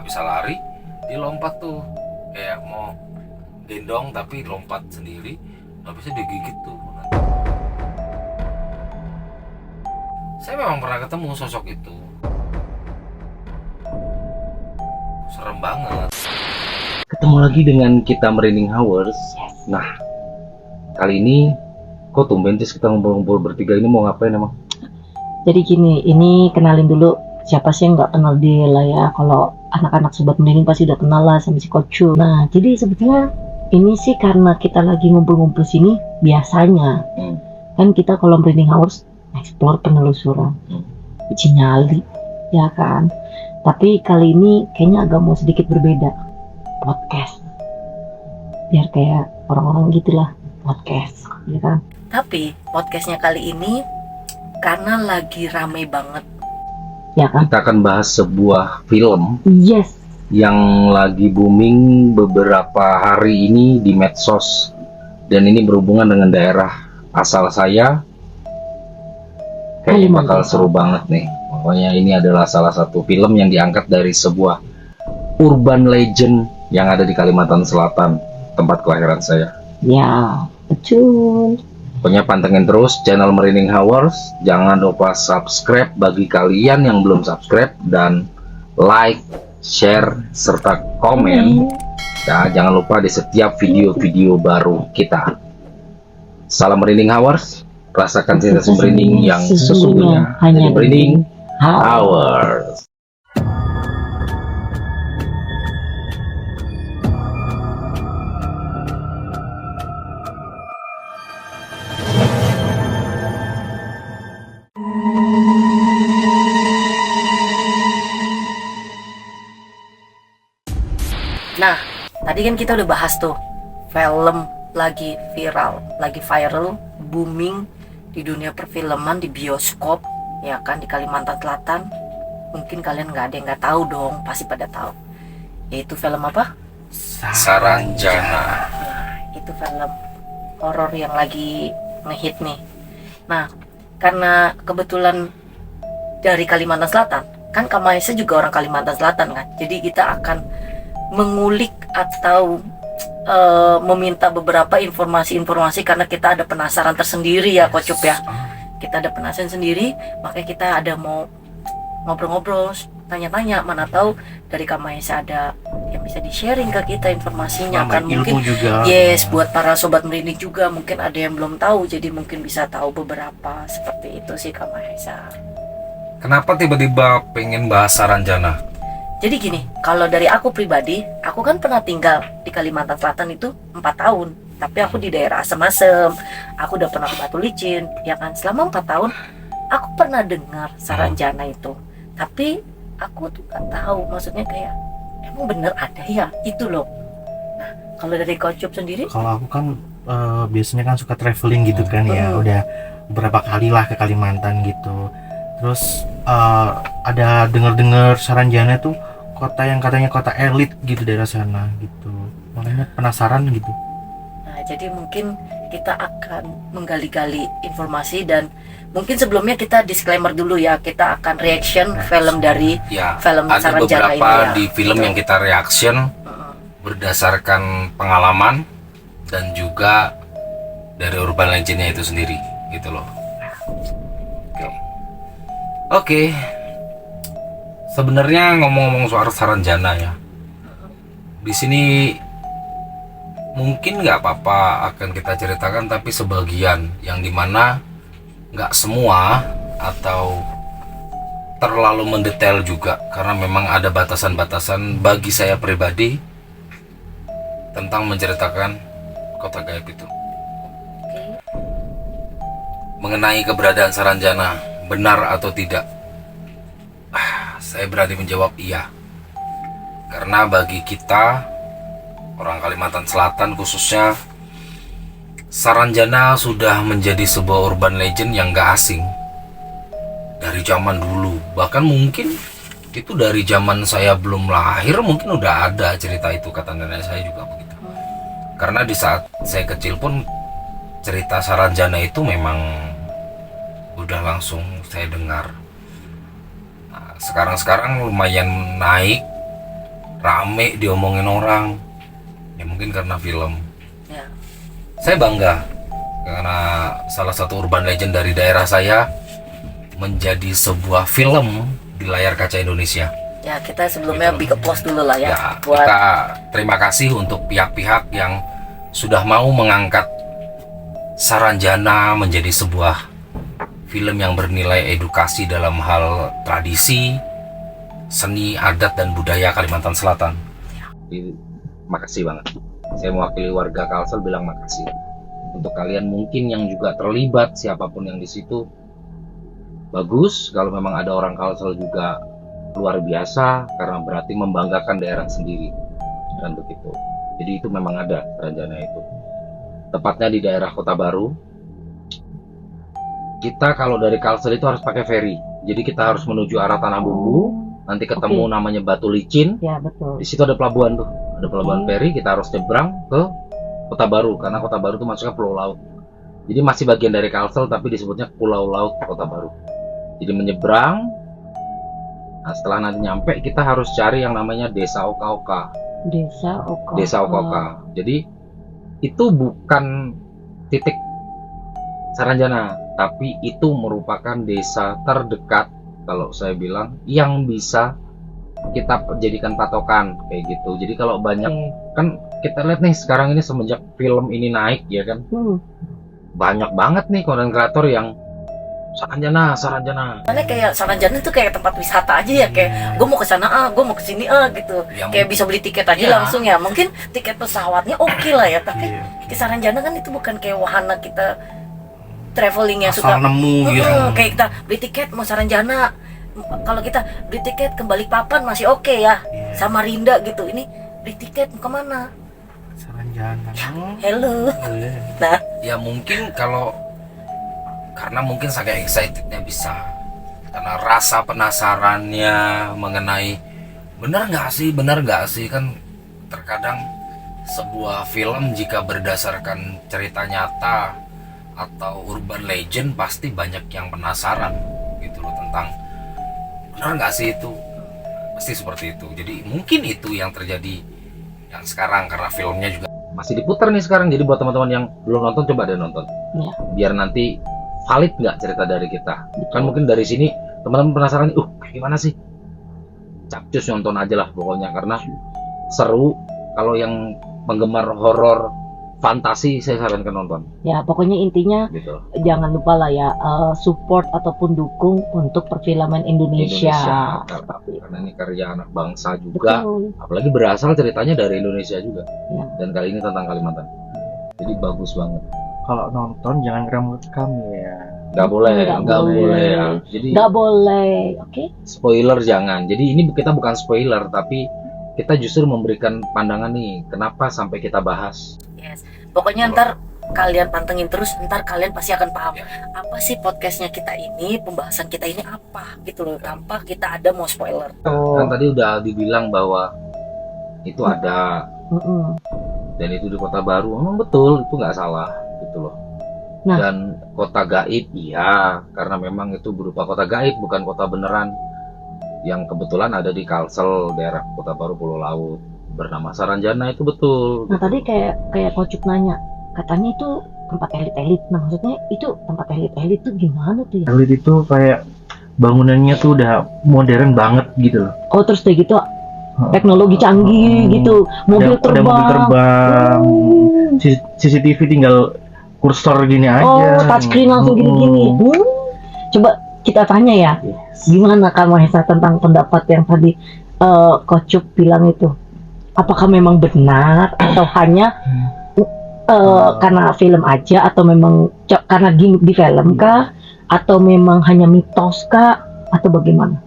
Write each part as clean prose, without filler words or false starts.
bisa lari, dia lompat tuh kayak mau gendong tapi lompat sendiri, habisnya digigit tuh. Saya memang pernah ketemu sosok itu, serem banget. Ketemu lagi dengan kita Merinding Hours. Nah, kali ini kok tumben sih kita ngumpul-ngumpul bertiga ini, mau ngapain emang? Jadi gini, ini kenalin dulu, siapa sih yang nggak kenal dia lah ya. Kalau anak-anak Sobat Merinding pasti udah kenal lah sama si Kocu. Nah, jadi sebetulnya ini sih karena kita lagi ngumpul-ngumpul sini. Biasanya kan kita kalau Merinding Hours explore penelusuran, uji nyali, ya kan. Tapi kali ini kayaknya agak mau sedikit berbeda, podcast. Biar kayak orang-orang gitulah, podcast, ya kan. Tapi podcastnya kali ini karena lagi rame banget, Ya kan? Kita akan bahas sebuah film Yes. yang lagi booming beberapa hari ini di medsos. Dan ini berhubungan dengan daerah asal saya. Kayaknya bakal seru banget nih. Pokoknya ini adalah salah satu film yang diangkat dari sebuah urban legend yang ada di Kalimantan Selatan, tempat kelahiran saya. Ya, betul. Pokoknya pantengin terus channel Merinding Hours. Jangan lupa subscribe bagi kalian yang belum subscribe, dan like, share, serta komen. Ya, jangan lupa di setiap video-video baru kita. Salam Merinding Hours. Rasakan sensasi merinding yang sesungguhnya hanya di Merinding Hours. nah tadi kan kita udah bahas tuh film lagi viral, booming di dunia perfilman, di bioskop, ya kan, di Kalimantan Selatan. Mungkin kalian nggak ada yang nggak tahu dong, pasti pada tahu. Yaitu film apa? Saranjana. Nah, itu film horor yang lagi ngehit nih. Nah, karena kebetulan dari Kalimantan Selatan, kan Kamaisa juga orang Kalimantan Selatan kan. Jadi kita akan mengulik atau meminta beberapa informasi-informasi karena kita ada penasaran tersendiri ya, Kocup ya. Kita ada penasaran sendiri, makanya kita ada mau ngobrol-ngobrol, tanya-tanya, mana tahu dari Kamaisa ada yang bisa di-sharing ke kita informasinya kan, mungkin juga. Yes, buat para sobat merinding juga mungkin ada yang belum tahu, jadi mungkin bisa tahu beberapa, seperti itu sih Kamaisa. Kenapa tiba-tiba pengen bahas Saranjana? Jadi gini, kalau dari aku pribadi, aku kan pernah tinggal di Kalimantan Selatan itu 4 tahun. Tapi aku di daerah asem-asem, aku udah pernah ke Batu Licin, ya kan. Selama 4 tahun, aku pernah dengar Saranjana itu. Tapi aku tuh gak tahu, maksudnya kayak, emang bener ada ya? Itu loh. Nah, kalau dari Kocup sendiri? Kalau aku kan biasanya kan suka traveling gitu kan ya, udah beberapa kali lah ke Kalimantan gitu. Terus ada dengar-dengar Saranjana tuh kota yang katanya kota elit gitu daerah sana gitu, makanya penasaran gitu. Nah, jadi mungkin kita akan menggali-gali informasi, dan mungkin sebelumnya kita disclaimer dulu ya, kita akan reaction film dari Ya, film ada Saranjana beberapa ini ya, di film gitu. yang kita reaction berdasarkan pengalaman dan juga dari urban legendnya itu sendiri, gitu loh. Oke. Sebenarnya ngomong-ngomong soal Saranjana ya, di sini mungkin nggak apa-apa akan kita ceritakan, tapi sebagian yang dimana nggak semua atau terlalu mendetail juga, karena memang ada batasan-batasan bagi saya pribadi tentang menceritakan kota gaib itu. Mengenai keberadaan Saranjana, benar atau tidak? Saya berani menjawab iya. Karena bagi kita orang Kalimantan Selatan khususnya, Saranjana sudah menjadi sebuah urban legend yang gak asing dari zaman dulu. Bahkan mungkin itu dari zaman saya belum lahir mungkin udah ada cerita itu, kata nenek saya juga begitu. Karena di saat saya kecil pun cerita Saranjana itu memang udah langsung saya dengar. Nah, sekarang lumayan naik rame diomongin orang, ya mungkin karena film. Ya. Saya bangga karena salah satu urban legend dari daerah saya menjadi sebuah film di layar kaca Indonesia. Ya, kita sebelumnya Gitu. big applause dulu lah ya, Ya, buat kita terima kasih untuk pihak-pihak yang sudah mau mengangkat Saranjana menjadi sebuah film yang bernilai edukasi dalam hal tradisi, seni, adat, dan budaya Kalimantan Selatan. Jadi, makasih banget. Saya mewakili warga Kalsel bilang makasih. Untuk kalian mungkin yang juga terlibat, siapapun yang di situ, bagus. Kalau memang ada orang Kalsel juga luar biasa, karena berarti membanggakan daerah sendiri, kan begitu. Jadi itu memang ada rencana itu. Tepatnya di daerah Kota Baru. Kita kalau dari Kalsel itu harus pakai ferry. Jadi kita harus menuju arah Tanah Bumbu. Nanti ketemu Oke. namanya Batu Licin. Ya betul. Di situ ada pelabuhan tuh, ada pelabuhan ferry. Kita harus nyebrang ke Kota Baru karena Kota Baru itu masuknya pulau laut. Jadi masih bagian dari Kalsel tapi disebutnya Pulau Laut Kota Baru. Jadi menyeberang. Nah, setelah nanti nyampe kita harus cari yang namanya Desa Oka-Oka. Desa Oka. Desa Oka-Oka. Jadi itu bukan titik Saranjana, tapi itu merupakan desa terdekat kalau saya bilang yang bisa kita jadikan patokan kayak gitu. Jadi kalau banyak kan kita lihat nih sekarang ini semenjak film ini naik ya kan, banyak banget nih konten kreator yang Saranjana. Karena kayak Saranjana itu kayak tempat wisata aja ya, kayak gue mau ke sana gue mau ke sini gitu. Ya, Kayak bisa beli tiket aja Ya. langsung ya. Mungkin tiket pesawatnya oke lah ya, tapi Iya. ke Saranjana kan itu bukan kayak wahana kita traveling yang Asal suka nemu gitu. kayak kita beli tiket mau Saranjana. Kalau kita beli tiket ke Balikpapan masih oke ya, Iya. Samarinda gitu. Ini beli tiket mau kemana? Saranjana. Hello. Iya. Nah, Ya mungkin karena mungkin saking excitednya bisa, karena rasa penasarannya mengenai benar nggak sih kan terkadang sebuah film jika berdasarkan cerita nyata atau urban legend pasti banyak yang penasaran gitu loh tentang benar nggak sih itu, pasti seperti itu. Jadi mungkin itu yang terjadi yang sekarang karena filmnya juga Masih diputar nih sekarang. Jadi buat teman-teman yang belum nonton coba deh nonton. Iya. Biar nanti valid nggak cerita dari kita. Kan mungkin dari sini teman-teman penasaran, gimana sih? Capcus nonton aja lah pokoknya karena seru. Kalau yang penggemar horor fantasi saya sarankan nonton Ya pokoknya intinya gitu. jangan lupa lah ya support ataupun dukung untuk perfilman Indonesia. Karena ini karya anak bangsa juga. Betul. Apalagi berasal ceritanya dari Indonesia juga. Ya. Dan kali ini tentang Kalimantan. Jadi bagus banget. Kalau nonton jangan rekam ya. Nggak boleh, Nggak nggak boleh. boleh ya. Jadi Nggak boleh, oke? spoiler jangan. Jadi ini kita bukan spoiler, tapi kita justru memberikan pandangan nih, kenapa sampai kita bahas. yes. Pokoknya ntar kalian pantengin terus, ntar kalian pasti akan paham apa sih podcastnya kita ini, pembahasan kita ini apa gitu loh, tanpa kita ada mau spoiler. Kan tadi udah dibilang bahwa itu ada Mm-mm. dan itu di Kota Baru, memang betul itu nggak salah gitu loh. Nah. Dan kota gaib, iya, karena memang itu berupa kota gaib bukan kota beneran yang kebetulan ada di Kalsel, daerah Kota Baru Pulau Laut, bernama Saranjana itu betul. Nah tadi kayak Kocuk nanya, katanya itu tempat elit-elit. Nah maksudnya itu tempat elit-elit tuh gimana tuh ya? Elit itu kayak bangunannya tuh udah modern banget gitu loh. Oh terus kayak gitu teknologi canggih gitu, mobil Ada terbang. mobil terbang. CCTV tinggal kursor gini aja. Oh touchscreen langsung gini-gini. Coba kita tanya ya, gimana Kak Mahesa tentang pendapat yang tadi Kocuk bilang itu? Apakah memang benar atau hanya karena film aja, atau memang karena di film kah, atau memang hanya mitos kah, atau bagaimana?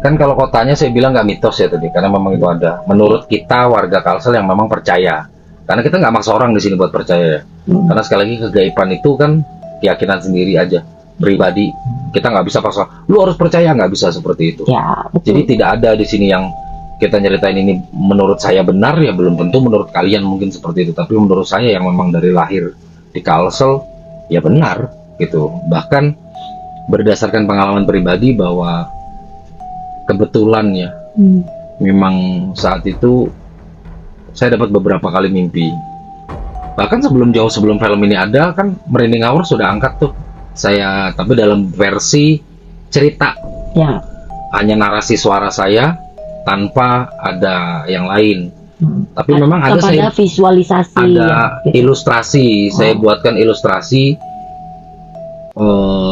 Kan kalau kotanya saya bilang nggak mitos ya tadi, karena memang itu ada. Menurut kita warga Kalsel yang memang percaya, karena kita nggak maksa orang di sini buat percaya ya. Karena sekali lagi kegaiban itu kan keyakinan sendiri aja, pribadi. Kita nggak bisa paksa, lu harus percaya, nggak bisa seperti itu. Ya betul. Jadi tidak ada di sini yang kita nyeritain ini menurut saya benar, ya belum tentu menurut kalian mungkin seperti itu. Tapi menurut saya yang memang dari lahir di Kalsel ya benar gitu. Bahkan berdasarkan pengalaman pribadi bahwa kebetulan ya memang saat itu saya dapat beberapa kali mimpi. Bahkan jauh sebelum film ini ada kan Merinding Hour sudah angkat tuh saya, tapi dalam versi cerita, Ya. hanya narasi suara saya tanpa ada yang lain. Tapi memang ada Tanpa saya visualisasi. ada ya, gitu. ilustrasi, saya buatkan ilustrasi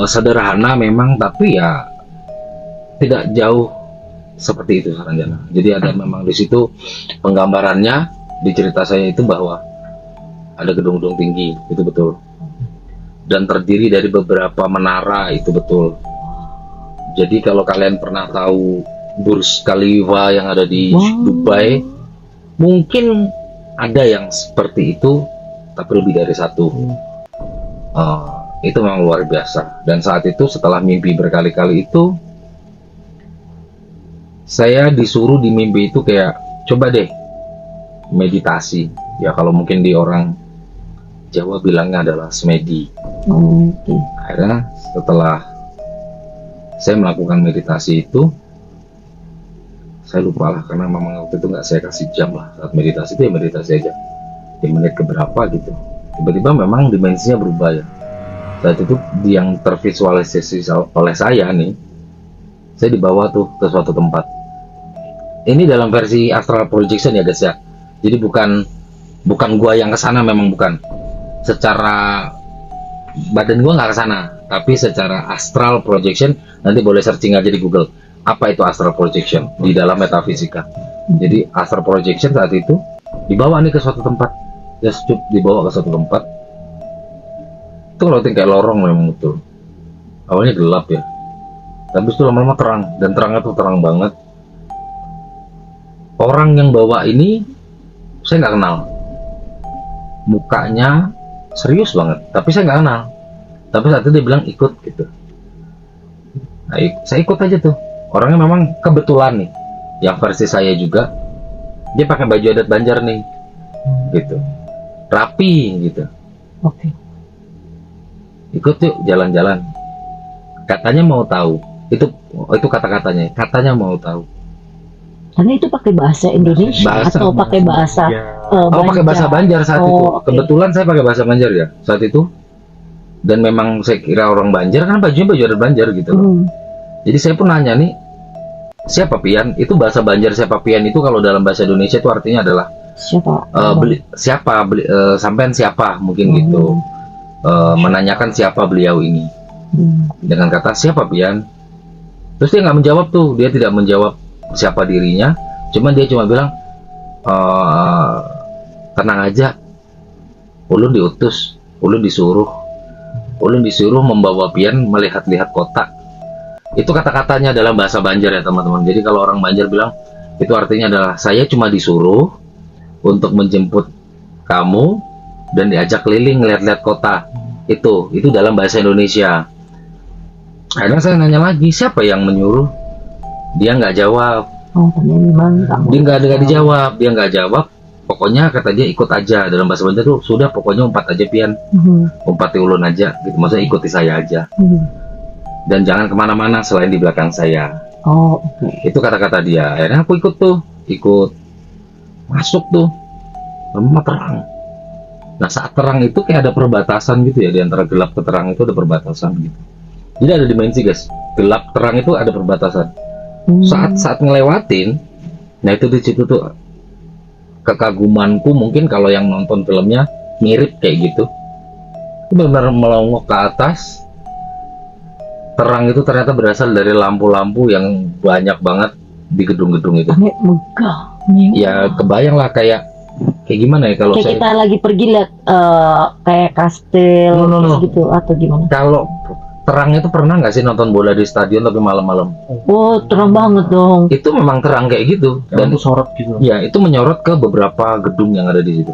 sederhana memang, tapi ya tidak jauh seperti itu Saranjana. Jadi ada memang di situ penggambarannya di cerita saya itu bahwa ada gedung-gedung tinggi, itu betul. Dan terdiri dari beberapa menara, itu betul. Jadi kalau kalian pernah tahu Burj Khalifa yang ada di Wow. Dubai, mungkin ada yang seperti itu, tapi lebih dari satu. Itu memang luar biasa. Dan saat itu setelah mimpi berkali-kali itu, saya disuruh di mimpi itu kayak coba deh meditasi. Ya kalau mungkin di orang Jawa bilangnya adalah semedi. Oke. Akhirnya setelah saya melakukan meditasi itu, saya lupa lah karena memang waktu itu nggak saya kasih jam lah. Saat meditasi itu ya meditasi aja di menit keberapa gitu, tiba-tiba memang dimensinya berubah ya. Saat itu yang tervisualisasi oleh saya nih, saya dibawa tuh ke suatu tempat. Ini dalam versi astral projection ya guys ya, jadi bukan gua yang kesana, memang bukan secara badan gua nggak kesana, tapi secara astral projection. Nanti boleh searching aja di Google apa itu astral projection di dalam metafisika. Jadi astral projection saat itu dibawa nih ke suatu tempat, ya dibawa ke suatu tempat itu kalau kayak lorong memang betul. Awalnya gelap ya, tapi itu lama-lama terang, dan terangnya tuh terang banget. Orang yang bawa ini saya nggak kenal, mukanya serius banget, tapi saya nggak kenal. Tapi saat itu dia bilang ikut gitu. Nah, saya ikut aja tuh. Orangnya memang kebetulan nih, yang versi saya juga, dia pakai baju adat Banjar nih, gitu, rapi gitu. Oke. Ikut yuk jalan-jalan. Katanya mau tahu. Itu kata-katanya. Katanya mau tahu. Karena itu pakai bahasa Indonesia atau pakai bahasa Pakai bahasa Banjar saat itu. oke. Kebetulan saya pakai bahasa Banjar ya saat itu. Dan memang saya kira orang Banjar kan bajunya baju adat Banjar gitu loh. Jadi saya pun nanya nih, siapa Pian? Itu bahasa Banjar siapa Pian itu kalau dalam bahasa Indonesia itu artinya adalah Siapa? sampean siapa mungkin gitu. Menanyakan siapa beliau ini dengan kata siapa Pian. Terus dia nggak menjawab tuh, dia tidak menjawab siapa dirinya, dia cuma bilang tenang aja, ulun diutus, ulun disuruh membawa Pian melihat-lihat kota. Itu kata-katanya dalam bahasa Banjar ya teman-teman. Jadi kalau orang Banjar bilang itu artinya adalah saya cuma disuruh untuk menjemput kamu dan diajak keliling lihat-lihat kota. Itu dalam bahasa Indonesia. Akhirnya saya nanya lagi, siapa yang menyuruh? Dia nggak jawab. Dia nggak jawab. Pokoknya kata dia ikut aja. Dalam bahasa Banjar tuh sudah pokoknya umpat aja Pian, umpati ulun aja gitu. Maksudnya ikuti saya aja. Dan jangan kemana-mana selain di belakang saya. Itu kata-kata dia. Akhirnya aku ikut masuk tuh. Lama terang. Nah saat terang itu kayak ada perbatasan gitu ya, di antara gelap ke terang itu ada perbatasan gitu. Jadi ada dimensi guys, gelap terang itu ada perbatasan. Saat ngelewatin, nah itu di situ tuh kekagumanku, mungkin kalau yang nonton filmnya mirip kayak gitu. Itu benar melongok ke atas. Terang itu ternyata berasal dari lampu-lampu yang banyak banget di gedung-gedung itu. Megah. Ya kebayang lah kayak gimana ya kalau Kayak saya kita lagi pergi lihat kayak kastil No. gitu atau gimana? kalau terang itu pernah nggak sih nonton bola di stadion tapi malam-malam? Oh, terang banget dong. Itu memang terang kayak gitu, dan itu sorot gitu. ya itu menyorot ke beberapa gedung yang ada di situ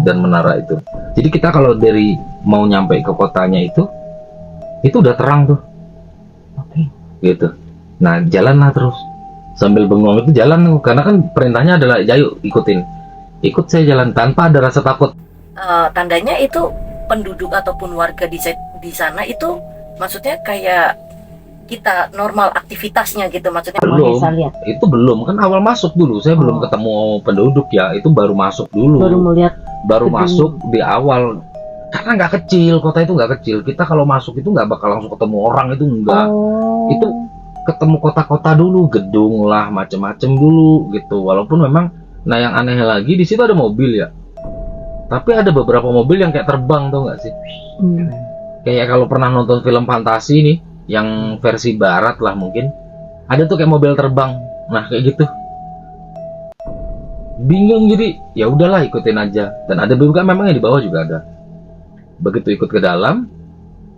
dan menara itu. Jadi kita kalau dari mau nyampe ke kotanya itu udah terang tuh. Gitu. Nah jalanlah terus sambil bengong itu jalan tuh, karena kan perintahnya adalah ayo ikut saya jalan tanpa ada rasa takut. Tandanya itu penduduk ataupun warga di sana itu maksudnya kayak kita normal aktivitasnya gitu maksudnya. Belum. Mahesa lihat, Itu belum, kan awal masuk dulu. Saya belum ketemu penduduk ya. Itu baru masuk dulu. baru melihat. Baru gedung. masuk di awal. Karena nggak kecil, kota itu nggak kecil. Kita kalau masuk itu nggak bakal langsung ketemu orang, itu enggak. Oh. Itu ketemu kota-kota dulu, gedung lah, macem-macem dulu gitu. Walaupun memang, nah yang aneh lagi di situ ada mobil ya. Tapi ada beberapa mobil yang kayak terbang, tau nggak sih? Hmm. Kayak kalau pernah nonton film fantasi nih, yang versi barat lah mungkin, ada tuh kayak mobil terbang. Nah kayak gitu. Bingung, jadi ya udahlah ikutin aja. Dan ada juga memang yang di bawah juga ada. Begitu ikut ke dalam,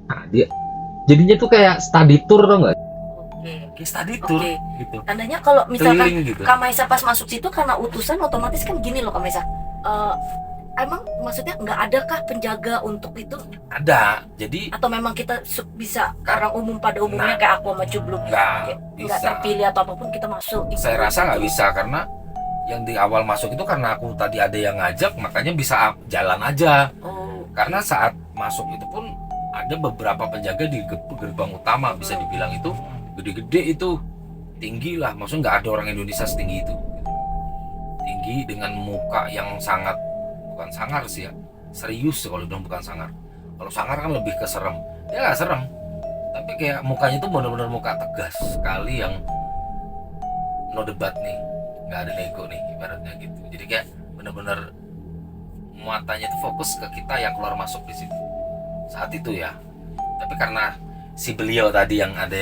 nah dia jadinya tuh kayak study tour, tau nggak? Oke. Kayak study tour Oke. gitu. Tandanya kalau misalkan Keliling gitu. Kak Maisa pas masuk situ karena utusan otomatis kan gini loh Kak Maisa. Emang maksudnya nggak ada kah penjaga untuk itu Ada. Jadi atau memang kita bisa orang umum pada umumnya Nah. kayak aku sama Cu belum nggak nggak bisa. terpilih atau apapun kita masuk? Saya rasa nggak bisa karena yang di awal masuk itu karena aku tadi ada yang ngajak, makanya bisa jalan aja. Oh, Karena saat masuk itu pun ada beberapa penjaga di gerbang utama, bisa dibilang itu gede-gede, itu tinggi lah, maksudnya nggak ada orang Indonesia setinggi itu, tinggi dengan muka yang sangat, bukan sangar sih ya, serius sih kalau bilang, bukan sangar. Kalau sangar kan lebih ke serem, dia nggak serem, tapi kayak mukanya itu benar-benar muka tegas sekali yang no debat nih, nggak ada nego nih ibaratnya gitu. Jadi kayak benar-benar matanya itu fokus ke kita yang keluar masuk di situ saat itu ya. Tapi karena si beliau tadi yang ada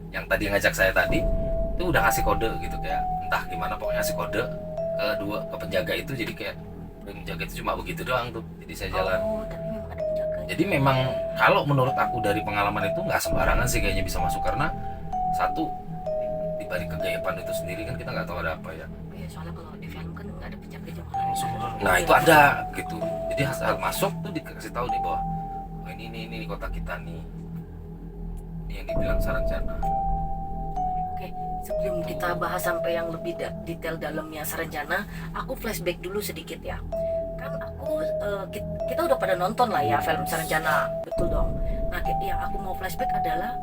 yang tadi ngajak saya tadi itu udah ngasih kode gitu, kayak entah gimana pokoknya ngasih kode ke penjaga itu, jadi kayak penjaga itu cuma begitu doang tuh, jadi saya jalan. oh, tapi memang ada penjaga. Jadi memang kalau menurut aku dari pengalaman itu nggak sembarangan sih kayaknya bisa masuk, karena satu di balik kegaiban itu sendiri kan kita nggak tahu ada apa ya. Ya, soalnya kalau di film kan nggak ada penjaga jam Nah itu ada gitu. Jadi saat masuk tuh dikasih tahu nih bahwa oh, ini kota kita nih. Ini yang dibilang Saranjana. Oke, sebelum kita bahas sampai yang lebih detail dalamnya Saranjana, aku flashback dulu sedikit ya. Kan aku kita udah pada nonton lah ya film Saranjana, betul dong. Nah, yang aku mau flashback adalah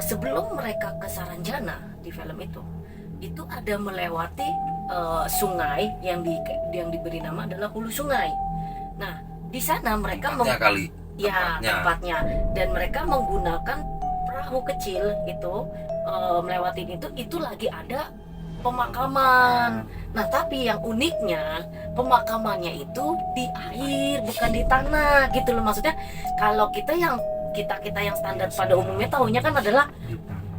sebelum mereka ke Saranjana di film itu ada melewati sungai yang diberi nama adalah Hulu Sungai. Nah, di sana mereka Tempatnya kali. ya tempatnya, dan mereka menggunakan perahu kecil itu melewati itu lagi ada pemakaman. Nah, tapi yang uniknya pemakamannya itu di air bukan di tanah gitu loh. Maksudnya kalau kita yang standar pada umumnya tahunya kan adalah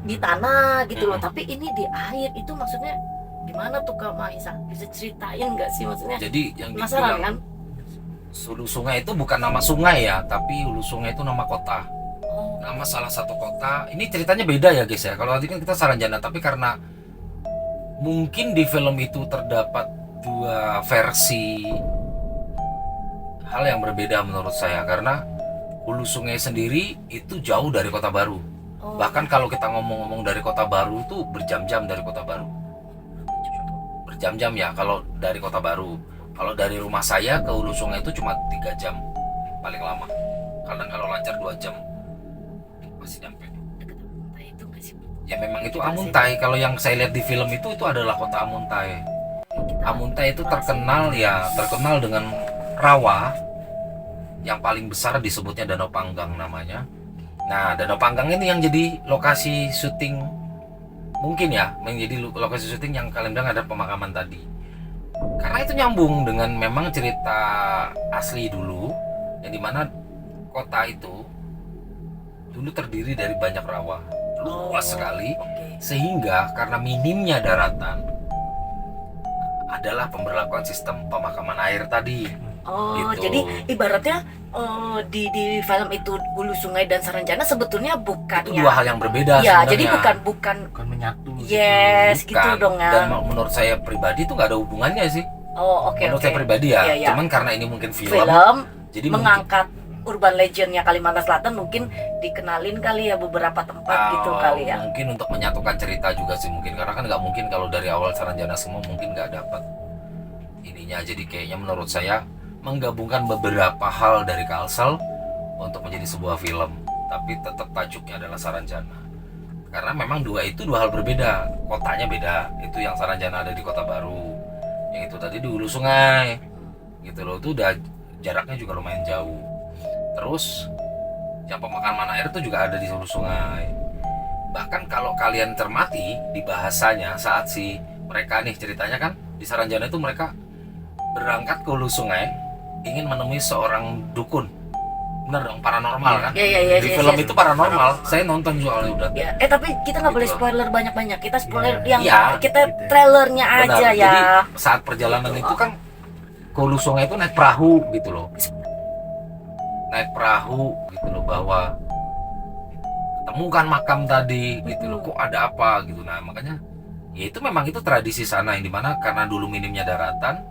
di tanah gitu loh, tapi ini di air. Itu maksudnya gimana tuh Kak Maisa? Bisa ceritain nggak sih maksudnya? Jadi yang Penasaran dibilang kan? Hulu Sungai itu bukan nama sungai ya, tapi Hulu Sungai itu nama kota. Oh, Nama salah satu kota. Ini ceritanya beda ya guys ya. Kalau tadi kan kita Saranjana, tapi karena mungkin di film itu terdapat dua versi hal yang berbeda menurut saya, karena Hulu Sungai sendiri itu jauh dari Kota Baru. oh. Bahkan kalau kita ngomong-ngomong dari Kota Baru itu berjam-jam dari Kota Baru. Berjam-jam ya kalau dari Kota Baru. Kalau dari rumah saya ke Hulu Sungai itu cuma 3 jam paling lama. Kadang kalau lancar 2 jam masih nyampe. Deket Amuntai itu nggak sih? Ya memang itu Amuntai. Kalau yang saya lihat di film itu adalah kota Amuntai. Amuntai itu terkenal dengan rawa yang paling besar, disebutnya Danau Panggang namanya. Nah, Danau Panggang ini yang jadi lokasi syuting, mungkin ya menjadi lokasi syuting yang kalian bilang ada pemakaman tadi. Karena itu nyambung dengan memang cerita asli dulu, yang dimana kota itu dulu terdiri dari banyak rawa, luas sekali, Oke. sehingga karena minimnya daratan adalah pemberlakuan sistem pemakaman air tadi. Oh, Gitu. jadi ibaratnya di film itu Hulu Sungai dan Saranjana sebetulnya Itu bukannya. dua hal yang berbeda Ya, sebenarnya. jadi bukan Bukan menyatu yes gitu Bukan. dong ya. Dan menurut saya pribadi itu nggak ada hubungannya sih. Oh, oke Menurut oke. saya pribadi ya. Iya, iya. Cuman karena ini mungkin film, Film jadi mungkin mengangkat urban legendnya Kalimantan Selatan, mungkin dikenalin kali ya beberapa tempat gitu kali ya. mungkin untuk menyatukan cerita juga sih mungkin, karena kan nggak mungkin kalau dari awal Saranjana semua mungkin nggak dapat ininya. Jadi kayaknya menurut saya menggabungkan beberapa hal dari Kalsel untuk menjadi sebuah film, tapi tetap tajuknya adalah Saranjana. karena memang itu dua hal berbeda, kotanya beda. Itu yang Saranjana ada di Kota Baru, yang itu tadi di hulu sungai gitu loh, itu udah jaraknya juga lumayan jauh. Terus yang pemakaman air itu juga ada di hulu sungai. Bahkan kalau kalian cermati di bahasanya saat si mereka nih ceritanya kan di Saranjana itu mereka berangkat ke hulu sungai ingin menemui seorang dukun. Bener dong, paranormal kan? Iya, Di film itu paranormal. Saya nonton soalnya udah. Ya, tapi kita nggak boleh Gitu. spoiler banyak-banyak. Kita spoiler yang Iya, kita gitu. trailernya Benar. aja ya. Jadi saat perjalanan itu kan ke hulu sungai itu naik perahu gitu loh. Naik perahu gitu loh, bahwa temukan makam tadi gitu loh, kok ada apa gitu. Nah makanya ya itu memang itu tradisi sana yang dimana karena dulu minimnya daratan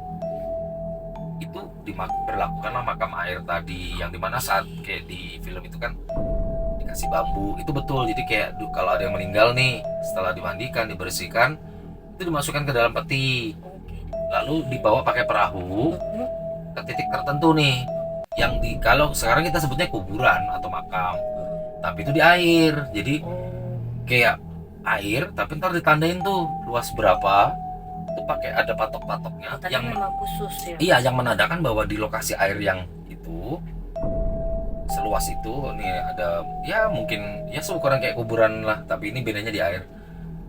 itu berlakukanlah makam air tadi, yang dimana saat kayak di film itu kan dikasih bambu, itu betul. Jadi kayak kalau ada yang meninggal nih, setelah dimandikan dibersihkan itu dimasukkan ke dalam peti, lalu dibawa pakai perahu ke titik tertentu nih, yang kalau sekarang kita sebutnya kuburan atau makam, tapi itu di air. Jadi kayak air tapi ntar ditandain tuh luas berapa, itu pakai ada patok-patoknya Tadi yang memang khusus ya. iya, yang menandakan bahwa di lokasi air yang itu seluas itu nih ada ya mungkin ya seukuran kayak kuburan lah, tapi ini bedanya di air.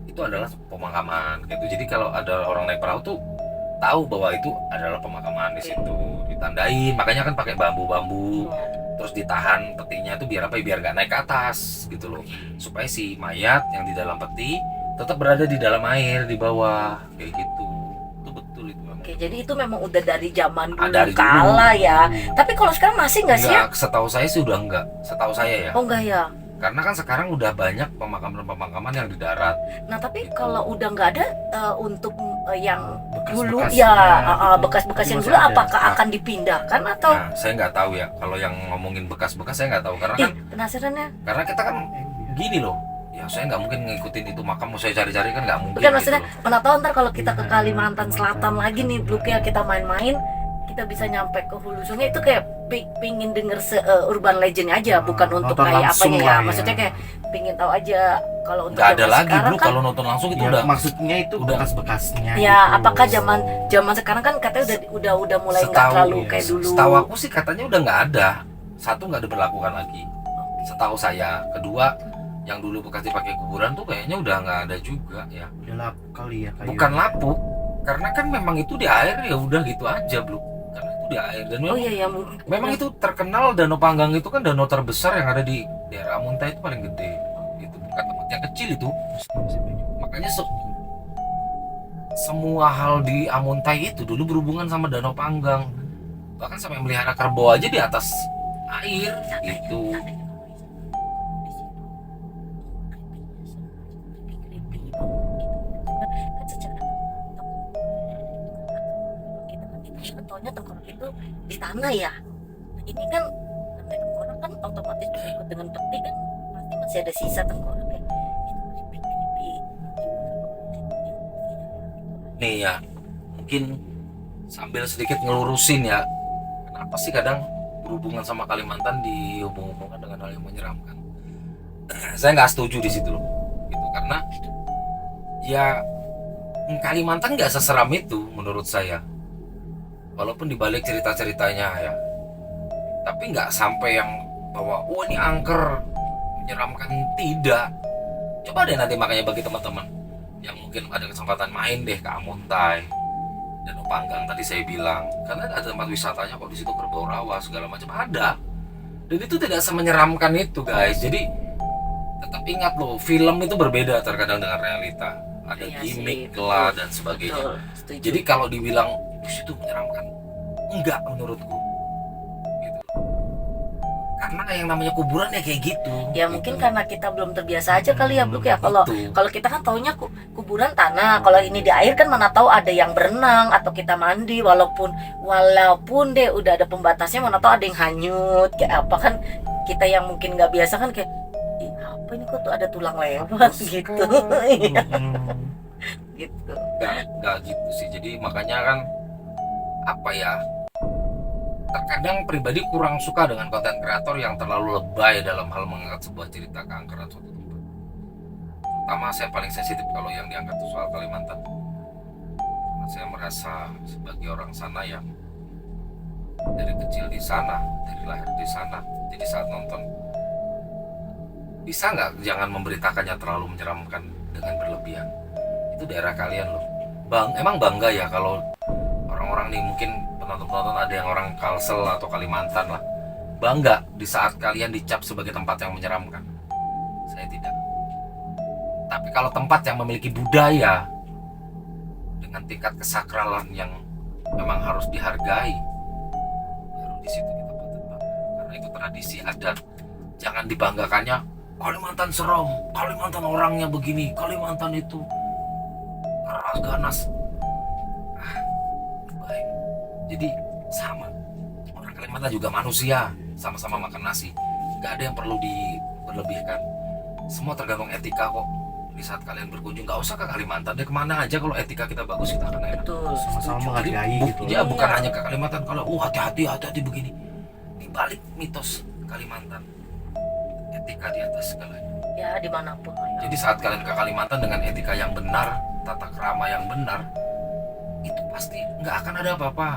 Itu adalah pemakaman gitu. Jadi kalau ada orang naik perahu tuh tahu bahwa itu adalah pemakaman di situ, ditandain. Makanya kan pakai bambu-bambu, terus ditahan petinya tuh biar apa? Biar nggak naik ke atas gitu loh, supaya si mayat yang di dalam peti tetap berada di dalam air di bawah kayak gitu. Itu betul itu memang. Oke, jadi itu memang udah dari zaman dulu Dari dulu. kala ya. Tapi kalau sekarang masih nggak sih ya? Enggak, setahu saya sih udah enggak. Setahu saya ya. Oh enggak ya. Karena kan sekarang udah banyak pemakaman-pemakaman yang di darat. Nah tapi kalau udah nggak ada untuk yang dulu Bekas-bekasnya ya gitu. bekas-bekas Itu yang masih dulu ada. apakah akan dipindahkan atau? Nah, saya nggak tahu ya. Kalau yang ngomongin bekas-bekas saya nggak tahu. Karena Ih, kan penasaran ya. karena kita kan gini loh. Ya saya nggak mungkin ngikutin itu makam, mau saya cari-cari kan nggak mungkin. Bukan gitu maksudnya, loh. mana tahu ntar kalau kita ke Iya, Kalimantan Selatan Kalimantan. lagi nih, Bluk ya, kita main-main, kita bisa nyampe ke hulu sungai itu kayak pingin denger urban legend aja, bukan untuk nonton kayak langsung apanya ya. lah ya. Maksudnya kayak pingin tahu aja kalau untuk Nggak ada zaman lagi sekarang bro. kan. Kalau nonton langsung itu Ya, udah maksudnya itu udah. bekas-bekasnya Ya, gitu. apakah zaman sekarang kan katanya udah mulai nggak Setahu- terlalu ya, kayak dulu. Setahu aku sih katanya udah nggak ada. Satu, nggak diberlakukan lagi. Setahu saya. Kedua, yang dulu bekas dipakai kuburan tuh kayaknya udah nggak ada juga ya. Udah lapuk kali ya kayu. Bukan lapuk, karena kan memang itu di air ya udah gitu aja bro. Karena itu di air dan Oh memang, iya ya, memang itu terkenal Danau Panggang itu kan danau terbesar yang ada di daerah Amuntai, itu paling gede. Itu bukan tempat yang kecil itu. Makanya semua hal di Amuntai itu dulu berhubungan sama Danau Panggang. Bahkan sampai melihara kerbau aja di atas air gitu. Taunya tengkorak itu di tanah ya. Nah, ini kan namanya tengkorak kan otomatis berikut dengan peti kan pasti masih ada sisa tengkorak ya. Nih ya, mungkin sambil sedikit ngelurusin ya, kenapa sih kadang berhubungan sama Kalimantan dihubung-hubungkan dengan hal yang menyeramkan? Saya nggak setuju di situ loh, gitu. Karena ya Kalimantan nggak seseram itu menurut saya, walaupun dibalik cerita-ceritanya ya, tapi nggak sampai yang bahwa oh ini angker menyeramkan, tidak. Coba deh nanti makanya bagi teman-teman yang mungkin ada kesempatan main deh ke Amuntai, Danau Panggang tadi saya bilang, karena ada tempat wisatanya kok di situ, kerbau rawa segala macam ada, dan itu tidak semenyeramkan itu guys. Jadi tetap ingat loh, film itu berbeda terkadang dengan realita, ada Iya gimmick sih, lah betul. dan sebagainya. Betul, setuju. Jadi kalau dibilang itu menyeramkan, enggak menurutku gitu. Karena yang namanya kuburan ya kayak gitu. ya mungkin gitu. karena kita belum terbiasa aja kali ya Bluk ya. Kalau Betul. kalau kita kan taunya kuburan tanah, kalau ini di air kan mana tahu ada yang berenang atau kita mandi, walaupun deh udah ada pembatasnya, mana tahu ada yang hanyut kayak apa kan. Kita yang mungkin nggak biasa kan kayak, "Ih, apa ini kok tuh ada tulang lewat gitu." Iya, gitu. Nggak gitu sih. Jadi makanya kan apa ya, terkadang pribadi kurang suka dengan konten kreator yang terlalu lebay dalam hal mengangkat sebuah cerita keangkeran suatu tempat. pertama saya paling sensitif kalau yang diangkat itu soal Kalimantan, karena saya merasa sebagai orang sana yang dari kecil di sana, dari lahir di sana. Jadi saat nonton, bisa nggak jangan memberitakannya terlalu menyeramkan dengan berlebihan. Itu daerah kalian loh. Emang bangga ya kalau orang-orang nih, mungkin penonton-penonton ada yang orang Kalsel atau Kalimantan lah, bangga di saat kalian dicap sebagai tempat yang menyeramkan. Saya tidak. Tapi kalau tempat yang memiliki budaya dengan tingkat kesakralan yang memang harus dihargai, baru di situ kita patut, karena itu tradisi adat. Jangan dibanggakannya Kalimantan serem, Kalimantan orangnya begini, Kalimantan itu keras ganas. Baik. Jadi sama, orang Kalimantan juga manusia, sama-sama makan nasi. Gak ada yang perlu diberlebihkan. Semua tergantung etika kok. Di saat kalian berkunjung, gak usah ke Kalimantan deh, kemana aja kalau etika kita bagus kita akan enak. Betul. Sama-sama Setuju. menghargai gitu. Ya bukan hanya ke Kalimantan, kalau hati-hati begini. Di balik mitos Kalimantan, etika di atas segalanya. Ya dimanapun lah ya. Jadi saat kalian ke Kalimantan dengan etika yang benar, tata krama yang benar, itu pasti nggak akan ada apa-apa.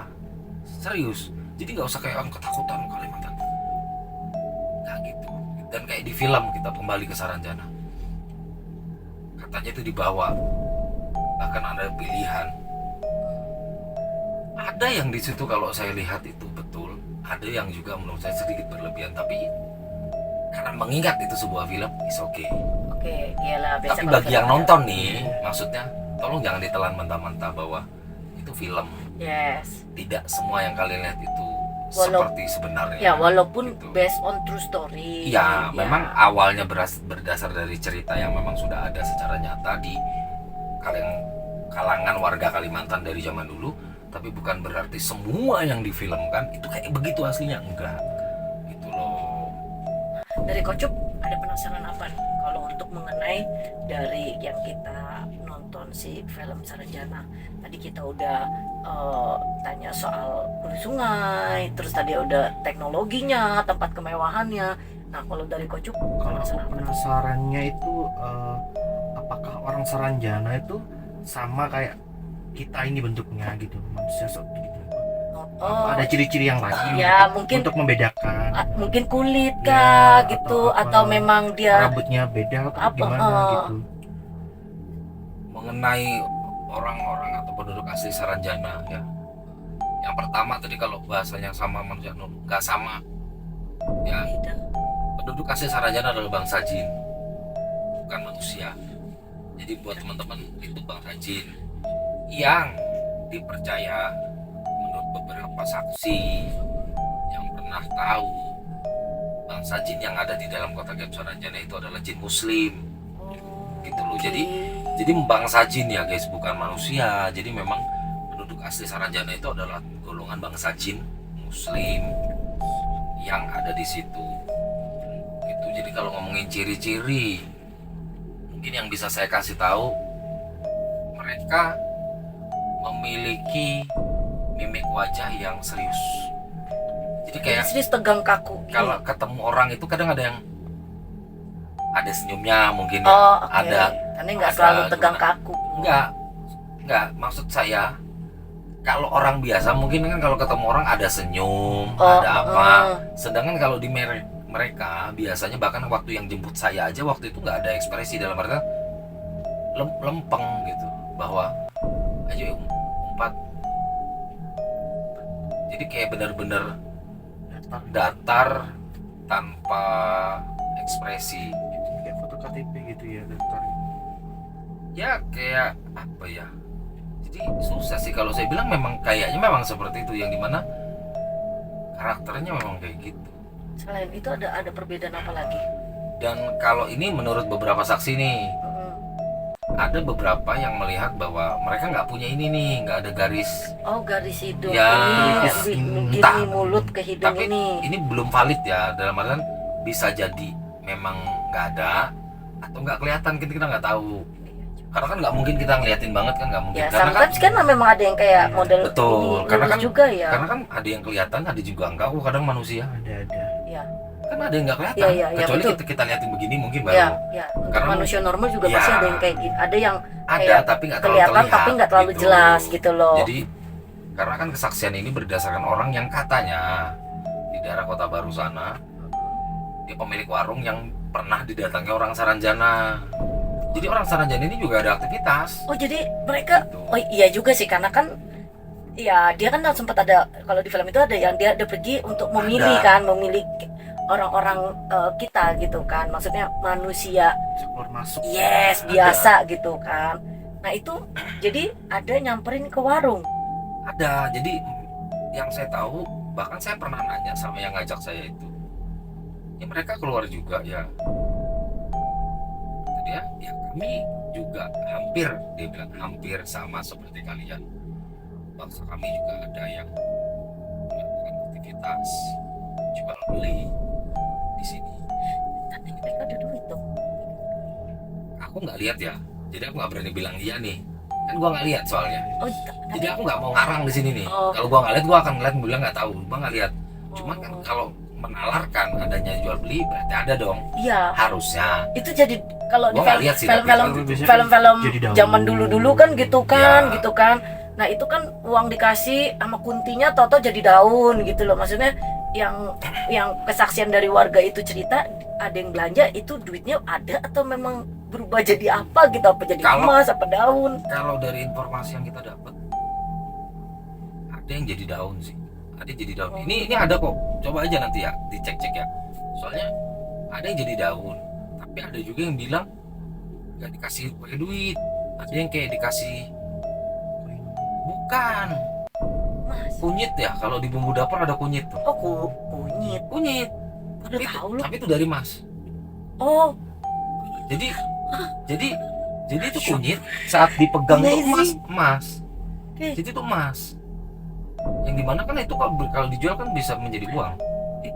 Serius. Jadi nggak usah kayak orang ketakutan Kalimantan. Nggak gitu. Dan kayak di film, kita kembali ke Saranjana. Katanya itu dibawa, bahkan ada pilihan. Ada yang di situ kalau saya lihat itu betul, ada yang juga menurut saya sedikit berlebihan. Tapi karena mengingat itu sebuah film, is okay. Oke, iyalah biasa. Tapi kalau bagi kita yang ada- nonton nih, maksudnya tolong jangan ditelan mentah-mentah bahwa itu film. Yes. Tidak semua yang kalian lihat itu Walau- seperti sebenarnya. Ya walaupun Gitu. based on true story. Ya, memang awalnya berdasar dari cerita yang memang sudah ada secara nyata di kalangan warga Kalimantan dari zaman dulu. Tapi bukan berarti semua yang difilmkan itu kayak begitu aslinya, enggak. Gitu loh. Dari Kocup ada penasaran apa nih kalau untuk mengenai dari yang kita nonton si film Saranjana. Tadi kita udah tanya soal hulu sungai, terus tadi udah teknologinya, tempat kemewahannya. Nah kalau dari Kocup Kalau aku penasaran apa? penasarannya itu apakah orang Saranjana itu sama kayak kita ini bentuknya gitu, manusia seperti gitu. Oh, Ada ciri-ciri yang lain ya mungkin untuk membedakan. mungkin kulit Ya, kah gitu atau apa, atau memang dia rambutnya beda atau apa, gimana gitu. Mengenai orang-orang atau penduduk asli Saranjana ya. Yang pertama tadi kalau bahasanya sama manusia nggak sama. Ya, beda. penduduk asli Saranjana adalah bangsa jin, bukan manusia. Jadi buat teman-teman, itu bangsa jin yang dipercaya menurut beberapa saksi yang pernah tahu, bangsa jin yang ada di dalam kota Gap Saranjana itu adalah jin muslim. Gitu loh. Jadi bangsa jin ya guys, bukan manusia. Jadi memang penduduk asli Saranjana itu adalah golongan bangsa jin muslim yang ada di situ. Gitu. Jadi kalau ngomongin ciri-ciri, mungkin yang bisa saya kasih tahu, mereka memiliki mimik wajah yang serius. Jadi kayak serius tegang kaku gini. kalau ketemu orang itu kadang ada yang ada senyumnya mungkin ya. Oh, oke. Ada Karena nggak ada selalu tegang gimana? kaku. Enggak, maksud saya kalau orang biasa mungkin kan kalau ketemu orang ada senyum, Oh, ada apa. Sedangkan kalau di mereka biasanya bahkan waktu yang jemput saya aja waktu itu nggak ada ekspresi, dalam artian lempeng gitu, bahwa ayo umpat. Jadi kayak benar-benar datar tanpa ekspresi. Kayak foto KTP gitu ya, dokter. Ya kayak apa ya, jadi susah sih kalau saya bilang, memang kayaknya memang seperti itu, yang dimana karakternya memang kayak gitu. Selain itu ada perbedaan apa lagi? Dan kalau ini menurut beberapa saksi nih, Mm-mm. ada beberapa yang melihat bahwa mereka nggak punya ini nih, nggak ada garis. Oh garis hidung Ya, ini entah. gini mulut ke hidung Tapi ini. belum valid ya, dalam artian bisa jadi memang nggak ada atau nggak kelihatan, kita nggak tahu. Karena kan nggak mungkin kita ngeliatin banget kan, nggak mungkin. Ya Karena sometimes kan memang ada yang kayak Iya, model betul. ini Karena lurus kan- juga ya. karena kan ada yang kelihatan, ada juga enggak. Kadang manusia Ada. Ya. kan ada yang nggak kelihatan. Iya, iya, iya, Kecuali betul. kita liatin begini mungkin baru. Ya, ya. Untuk Karena manusia normal juga ya, pasti ada yang kayak gitu. Ada yang ada kayak tapi nggak terlalu kelihatan terlihat tapi nggak terlalu gitu. jelas gitu loh. Jadi karena kan kesaksian ini berdasarkan orang yang katanya di daerah Kota Baru sana dia pemilik warung yang pernah didatangi orang Saranjana. Jadi orang Saranjana ini juga ada aktivitas. Oh jadi mereka, Gitu. oh iya juga sih karena kan, ya dia kan sempat ada kalau di film itu ada yang dia ada pergi untuk memilih Ada. kan, memilih orang-orang kita gitu kan, maksudnya manusia, keluar masuk. yes biasa gitu kan. Nah itu jadi ada nyamperin ke warung. Ada. Jadi yang saya tahu bahkan saya pernah nanya sama yang ngajak saya itu. Ya mereka keluar juga ya. Kata dia, ya kami juga hampir, dia bilang hampir sama seperti kalian. Bangsa kami juga ada yang melakukan aktivitas jual beli di sini. Tapi mereka ada duit tuh. Aku nggak lihat ya, jadi aku nggak berani bilang iya nih. Kan gua nggak lihat soalnya. Oh, Jadi aku nggak mau ngarang di sini nih. Oh. Kalau gua nggak lihat, gua akan ngeliat bilang nggak tahu. Gua nggak lihat. Cuman kan Oh. kalau menalarkan adanya jual beli berarti ada dong. Iya. Harusnya. Itu jadi kalau di Gua nggak lihat sih, tapi film-film kalau biasanya film-film jadi daun. zaman dulu-dulu kan gitu kan, Ya. gitu kan. Nah itu kan uang dikasih sama kuntinya, toto jadi daun gitu loh. Maksudnya yang kesaksian dari warga itu cerita ada yang belanja itu duitnya ada atau memang berubah jadi apa gitu, apa jadi Kalau- emas apa daun. Kalau dari informasi yang kita dapat, ada yang jadi daun sih. Ada yang jadi daun. Oh. Ini ada kok. Coba aja nanti ya dicek-cek ya. Soalnya ada yang jadi daun, tapi ada juga yang bilang nggak dikasih pakai duit. Ada yang kayak dikasih bukan Mas, kunyit ya. Kalau di bumbu dapur ada kunyit tuh. oh kunyit. Kunyit. Udah Tapi tahu itu, lu. tapi itu dari mas. Oh, Jadi jadi itu kunyit saat dipegang itu emas, Amazing. emas. oke. Jadi itu emas. Yang dimana kan itu kalau dijual kan bisa menjadi uang.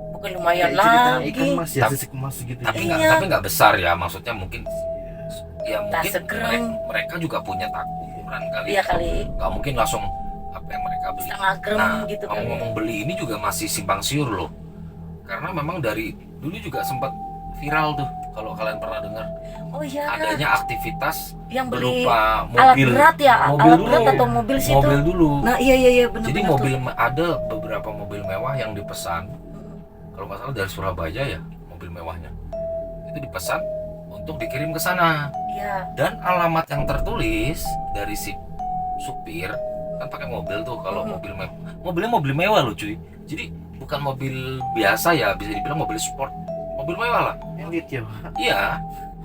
Bukan lumayan Kayak cerita lagi. ikan mas ya, Tapi- sisik emas gitu. Tapi ya. Iya. nggak besar ya, maksudnya mungkin ya Tak mungkin segereng. mereka juga punya ukuran kali. Iya kali. Nggak mungkin langsung apa yang mereka beli. Setengah gram Nah, gitu kan. ngomong-ngomong beli ini juga masih simpang siur loh. Karena memang dari dulu juga sempat viral tuh kalau kalian pernah dengar Oh iya. adanya aktivitas Yang beli berupa alat mobil. berat ya, Mobil alat berat dulu. atau mobil sih Mobil itu. dulu. Nah iya iya benar. Jadi mobil ada beberapa mobil mewah yang dipesan. Kalau nggak salah dari Surabaya ya mobil mewahnya. Itu dipesan untuk dikirim ke sana. Iya. Dan alamat yang tertulis dari si supir kan pakai mobil tuh kalau mobil mewah. Mobilnya mobil mewah loh cuy. Jadi bukan mobil biasa ya, bisa dibilang mobil sport. Mobil mewah lah. Elit ya. Iya,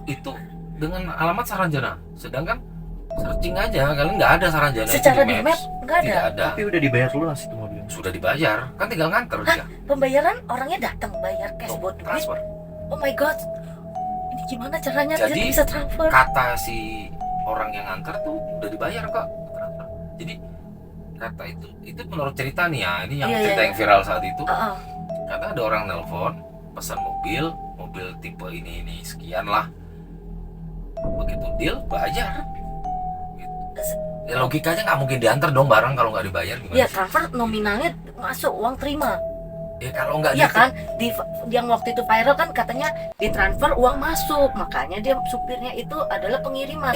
itu dengan alamat Saranjana. Sedangkan searching aja kalian nggak ada Saranjana itu Secara di Maps. map nggak ada. Tidak ada. Tapi udah dibayar lunas itu mobilnya. Sudah dibayar, kan tinggal nganter dia. Pembayaran orangnya datang bayar cash buat duit. Transfer. Oh my god. Ini gimana caranya Jadi, dia bisa transfer? Kata si orang yang nganter tuh udah dibayar kok transfer. Jadi kata itu menurut cerita nih ya, ini yang Iya, cerita iya, yang viral saat itu. Heeh. Kata ada orang nelpon pesan mobil tipe ini sekian lah. Begitu deal bayar. Gitu. Ya, logikanya nggak mungkin diantar dong barang kalau nggak dibayar gimana? Iya sih? transfer nominalnya masuk uang terima. Ya kalau nggak Iya gitu, kan? Di yang waktu itu viral kan katanya ditransfer uang masuk, makanya dia supirnya itu adalah pengiriman.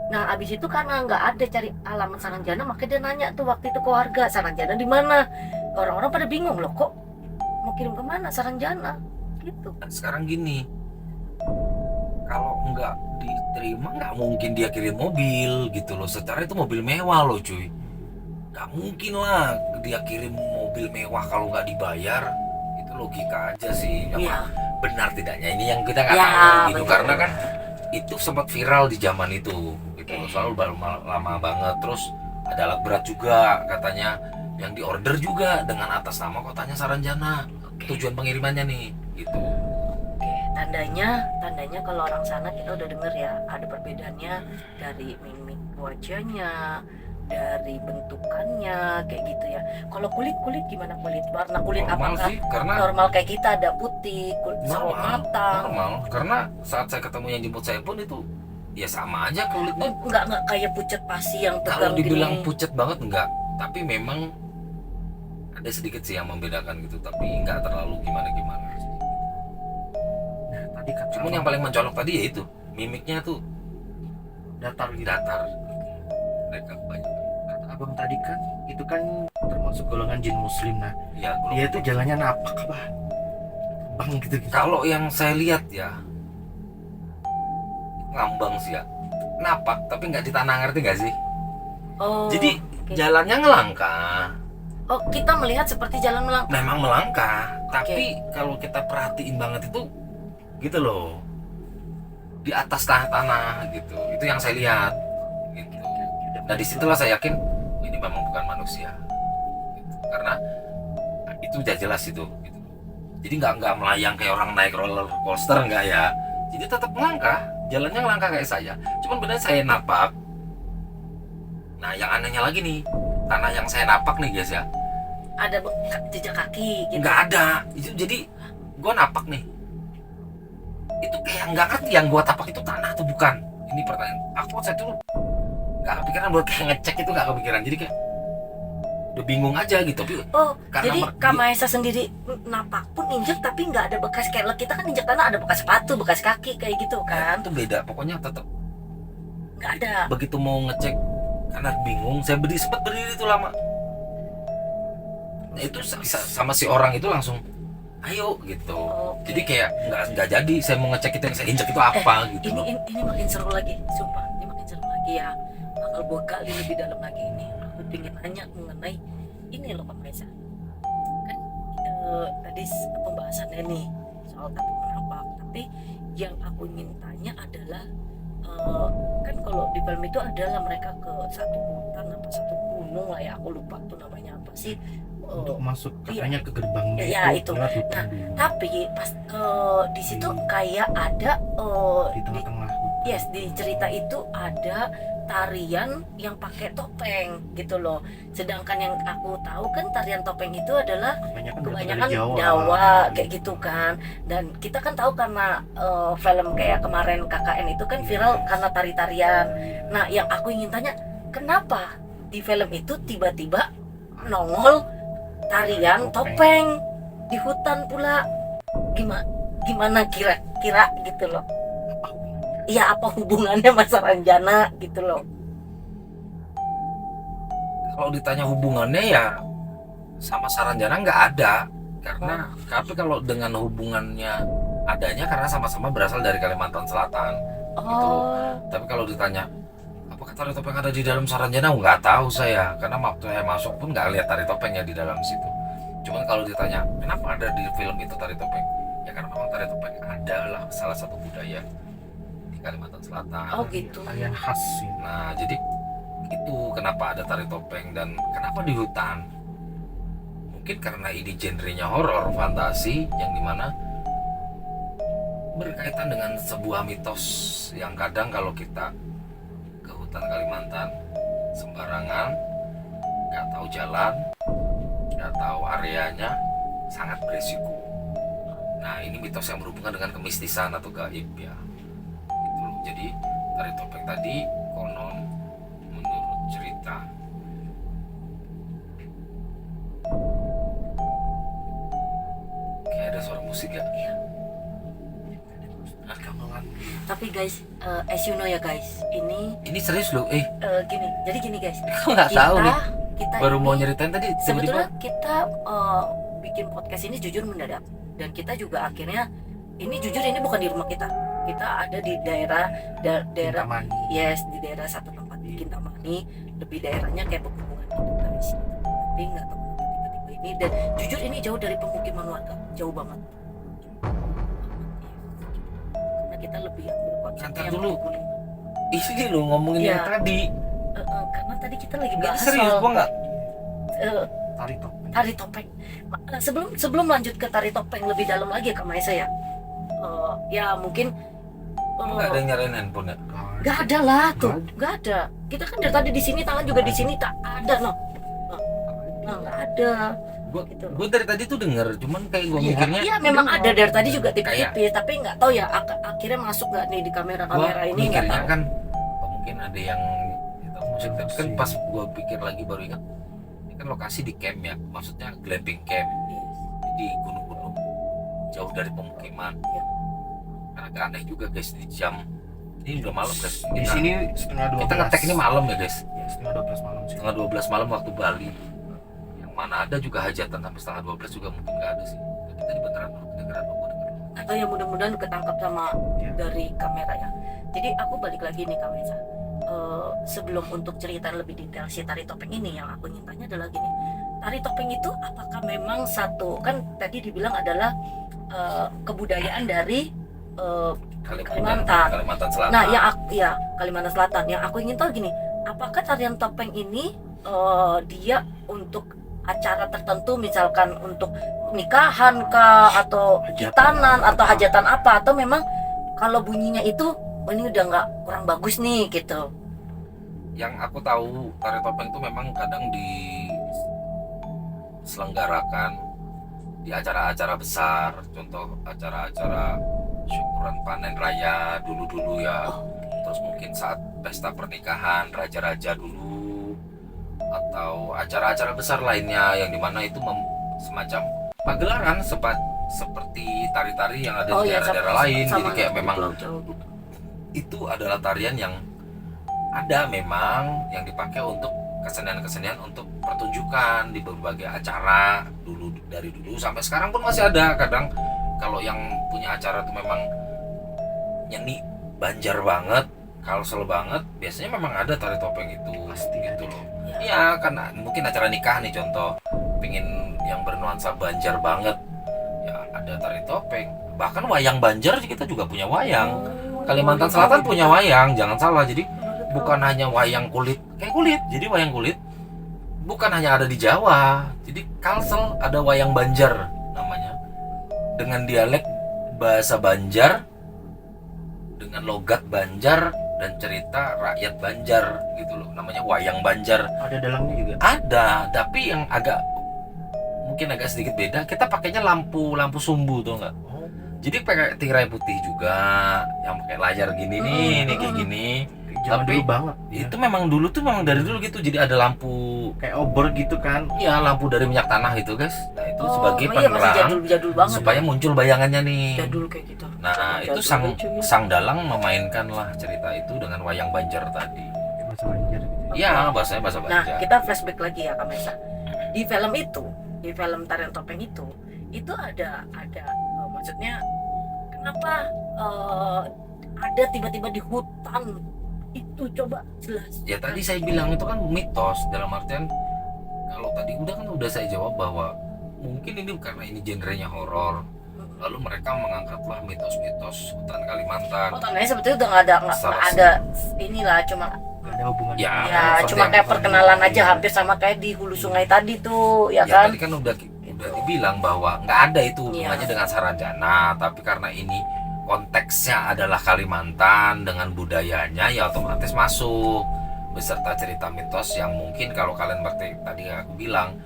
Nah abis itu karena nggak ada cari alamat Saranjana, makanya dia nanya tuh waktu itu ke warga Saranjana di mana. Orang-orang pada bingung loh kok mau kirim kemana Saranjana gitu. sekarang gini, kalau nggak diterima nggak mungkin dia kirim mobil gitu loh. Secara itu mobil mewah loh cuy, nggak mungkin lah dia kirim mobil mewah kalau nggak dibayar. Itu logika aja sih. Apa Iya. benar tidaknya ini yang kita nggak Ya, tahu gitu, betul. karena kan itu sempat viral di zaman itu gitu loh. Oke. Soalnya baru lama banget. Terus ada alat berat juga katanya yang diorder juga dengan atas nama kotanya Saranjana, tujuan pengirimannya nih gitu. Oke, tandanya kalau orang sana kita udah denger ya ada perbedaannya dari mimik wajahnya, dari bentukannya kayak gitu ya. Kalau kulit gimana kulit? Warna kulit Normal apakah sih, karena normal kayak kita ada putih, kulit sawo matang? normal karena saat saya ketemu yang jemput saya pun itu ya sama aja kulitnya. Oh, enggak kayak pucet pasi yang Kalau tegang dibilang gini. pucat banget enggak, tapi memang ada sedikit sih yang membedakan gitu, tapi enggak terlalu gimana tadi kata Cuman yang paling mencolok tadi ya itu mimiknya tuh datar gitu. datar. Mereka banyak. Kata abang tadi kan itu kan termasuk golongan jin muslim. Nah Ya, dia itu jalannya napak apa bang gitu gitu. kalau yang saya lihat ya ngambang sih ya, napak tapi nggak di tanah, ngerti nggak sih? Oh, Jadi oke. jalannya ngelangkah, Oh, kita melihat seperti jalan melangkah. memang melangkah, tapi kalau kita perhatiin banget itu gitu loh, di atas tanah gitu, itu yang saya lihat gitu. Nah disitulah saya yakin ini memang bukan manusia gitu. Karena itu udah jelas itu gitu. Jadi nggak melayang kayak orang naik roller coaster, nggak ya, jadi tetap melangkah, jalannya ngelangkah kayak saya, cuman benar saya napak. Nah yang anehnya lagi nih, tanah yang saya napak nih guys ya, Ada jejak kaki gitu. nggak ada itu. Jadi gue napak nih, itu kayak nggak ngerti yang gue tapak itu tanah atau bukan. Ini pertanyaan aku, saya tuh nggak kepikiran buat kayak ngecek, itu nggak kepikiran, jadi kayak udah bingung aja gitu. Tapi Oh, karena jadi Kak Maesa sendiri napak pun injek tapi nggak ada bekas, kayak kita kan injek tanah ada bekas sepatu, bekas kaki kayak gitu kan. itu beda, pokoknya tetap Nggak ada. begitu mau ngecek karena bingung, saya sempat berdiri itu lama. Nah, itu sama si orang itu langsung ayo gitu. Oke. Jadi kayak nggak jadi saya mau ngecek itu yang saya injek itu apa gitu loh. Ini makin seru lagi, sumpah. Ini makin seru lagi ya. Bakal gue gali lebih dalam lagi ini. Aku pengen nanya mengenai ini loh Kak Maesa. Kan tadi pembahasannya nih soal tapi kenapa. Tapi yang aku ingin tanya adalah kan kalau di film itu adalah mereka ke satu hutan apa satu gunung lah ya, aku lupa tuh namanya apa sih. Untuk masuk katanya ke gerbangnya Iya, itu. lewat hutan dulu. Tapi pas di situ kayak ada Di tengah-tengah yes, di cerita itu ada tarian yang pakai topeng gitu loh. Sedangkan yang aku tahu kan tarian topeng itu adalah kebanyakan dari Jawa kayak gitu kan. Dan kita kan tahu karena film kayak kemarin KKN itu kan viral karena tari-tarian. Nah, yang aku ingin tanya, kenapa di film itu tiba-tiba nongol tarian topeng di hutan pula? Gimana kira-kira gitu loh. Iya, apa hubungannya Mas Saranjana gitu loh. Kalau ditanya hubungannya ya sama Saranjana nggak ada, karena tapi kalau dengan hubungannya adanya karena sama-sama berasal dari Kalimantan Selatan. Oh, Tapi kalau ditanya apakah tari topeng ada di dalam Saranjana, nggak tahu saya, karena waktu saya masuk pun nggak lihat tari topengnya di dalam situ. Cuman kalau ditanya kenapa ada di film itu tari topeng, ya karena memang tari topeng adalah salah satu budaya di Kalimantan Selatan. oh gitu. tarian khas ini. Nah jadi itu kenapa ada tari topeng dan kenapa di hutan. Mungkin karena ini genrenya horor fantasi yang dimana berkaitan dengan sebuah mitos yang kadang kalau kita ke hutan Kalimantan sembarangan, nggak tahu jalan, nggak tahu areanya, sangat berisiko. Nah ini mitos yang berhubungan dengan kemistisan atau gaib ya gitu loh. Jadi tari topeng tadi konon menurut cerita kayak ada suara musik ya. Iya. Hah? Gamelan. Tapi guys, as you know ya guys, ini Serius loh, gini. Jadi gini guys, kok nggak tahu nih, kita baru mau ini nyeritain tadi tiba-tiba. sebetulnya kita bikin podcast ini jujur mendadak, dan kita juga akhirnya ini jujur ini bukan di rumah kita. Kita ada di daerah daerah Kintamani. yes, di daerah satu tempat di Kintamani, lebih daerahnya kayak pegunungan gitu guys. Tapi nggak tahu kenapa tiba-tiba ini, dan jujur ini jauh dari pemukiman warga, jauh banget. Karena kita lebih ambil konsep Ntar yang dulu. pegunungan. Ini lo ngomongin Iya. yang tadi. Karena tadi kita lagi Nggak bahas serius, soal gua nggak. Tari topeng. tari topeng. Sebelum lanjut ke tari topeng lebih dalam lagi ya Kak Maesa ya. Ya mungkin Nggak ada yang nyariin handphone ya. nggak ada lah tuh, nggak ada. Kita kan dari tadi di sini, tangan juga di sini, tak ada no. Nah, nggak ada. Gitu. Gue dari tadi tuh denger, cuman kayak gue Iya. mikirnya Iya memang ada dari tadi juga Kayak- tipis-tipis, tapi nggak tahu ya akhirnya masuk nggak nih di gue kamera ini, nggak mikirnya tahu. kan mungkin ada yang gitu, musik, tapi kan pas gue pikir lagi baru ingat ini kan lokasi di camp ya, maksudnya glamping camp Yes. di gunung-gunung jauh dari pemukiman. Iya. Karena agak aneh juga guys di jam ini udah malam guys. Di sini setengah 12. Kita ngetek ini malam ya guys. Ya, setengah 12 malam sih. Setengah 12 malam waktu Bali. Yang mana ada juga hajatan sampai setengah 12 juga mungkin nggak ada sih. Kita di beneran kedengeran logo. Atau ya mudah-mudahan ketangkap sama Ya. dari kamera ya. Jadi aku balik lagi nih Kak Mesa. Sebelum untuk cerita lebih detail si tari topeng ini, yang aku ingin tanya adalah gini, tari topeng itu apakah memang satu, kan tadi dibilang adalah kebudayaan dari Kalimantan. Kalimantan Selatan. Nah, ya Kalimantan Selatan. Yang aku ingin tahu gini, apakah tarian topeng ini dia untuk acara tertentu, misalkan untuk nikahan kah, atau hitanan, atau hajatan apa, atau memang kalau bunyinya itu ini udah nggak kurang bagus nih gitu. Yang aku tahu tari topeng itu memang kadang diselenggarakan di acara-acara besar, contoh acara-acara syukuran panen raya dulu-dulu ya. Terus mungkin saat pesta pernikahan raja-raja dulu, atau acara-acara besar lainnya yang dimana itu semacam pagelaran seperti tari-tari yang ada di daerah-daerah lain. Jadi kayak memang itu adalah tarian yang ada memang yang dipakai untuk kesenian-kesenian untuk pertunjukan di berbagai acara dulu, dari dulu sampai sekarang pun masih ada. Kadang kalau yang punya acara itu memang nyanyi Banjar banget, kalsel banget, biasanya memang ada tari topeng itu. Pasti gitu loh. Iya, karena mungkin acara nikah nih contoh, pengen yang bernuansa Banjar banget, ya ada tari topeng. Bahkan wayang Banjar kita juga punya wayang. Kalimantan Selatan punya wayang, jangan salah. Jadi bukan hanya wayang kulit, kayak kulit. Jadi wayang kulit bukan hanya ada di Jawa. Jadi Kalsel ada wayang Banjar namanya. Dengan dialek bahasa Banjar, dengan logat Banjar dan cerita rakyat Banjar gitu loh. Namanya wayang Banjar. Ada dalangnya juga. Ada, tapi yang mungkin agak sedikit beda. Kita pakainya lampu sumbu tuh enggak? Jadi pakai tirai putih juga, yang pakai layar gini nih kayak gini. Zaman Tapi dulu banget. Itu memang dulu tuh memang dari dulu gitu. Jadi ada lampu, Kayak obor gitu kan. iya lampu dari minyak tanah itu guys. Nah itu sebagai iya, masih penerang jadul banget. supaya muncul bayangannya nih. Jadul kayak gitu. Nah itu sang dalang memainkan lah cerita itu dengan wayang Banjar tadi. Bahasa Banjar gitu. Iya bahasanya bahasa Nah, Banjar. kita flashback lagi ya Kak Mesa. Di film itu, di film Tarian Topeng itu ada maksudnya kenapa ada tiba-tiba di hutan itu, coba jelas. Ya tadi saya bilang itu kan mitos, dalam artian kalau tadi udah saya jawab bahwa mungkin ini karena ini genrenya horor, lalu mereka mengangkatlah mitos-mitos hutan Kalimantan. Oh, tandanya sebetulnya udah nggak ada inilah, cuma Gak ada hubungan. Ya, ya seperti cuma yang kayak bukan perkenalan ini. aja, hampir sama kayak di hulu sungai tadi tuh, ya Ya kan? tadi kan udah dibilang bahwa nggak ada itu hubungannya dengan Saranjana, tapi karena ini konteksnya adalah Kalimantan dengan budayanya, ya otomatis masuk beserta cerita mitos yang mungkin kalau kalian berarti tadi aku bilang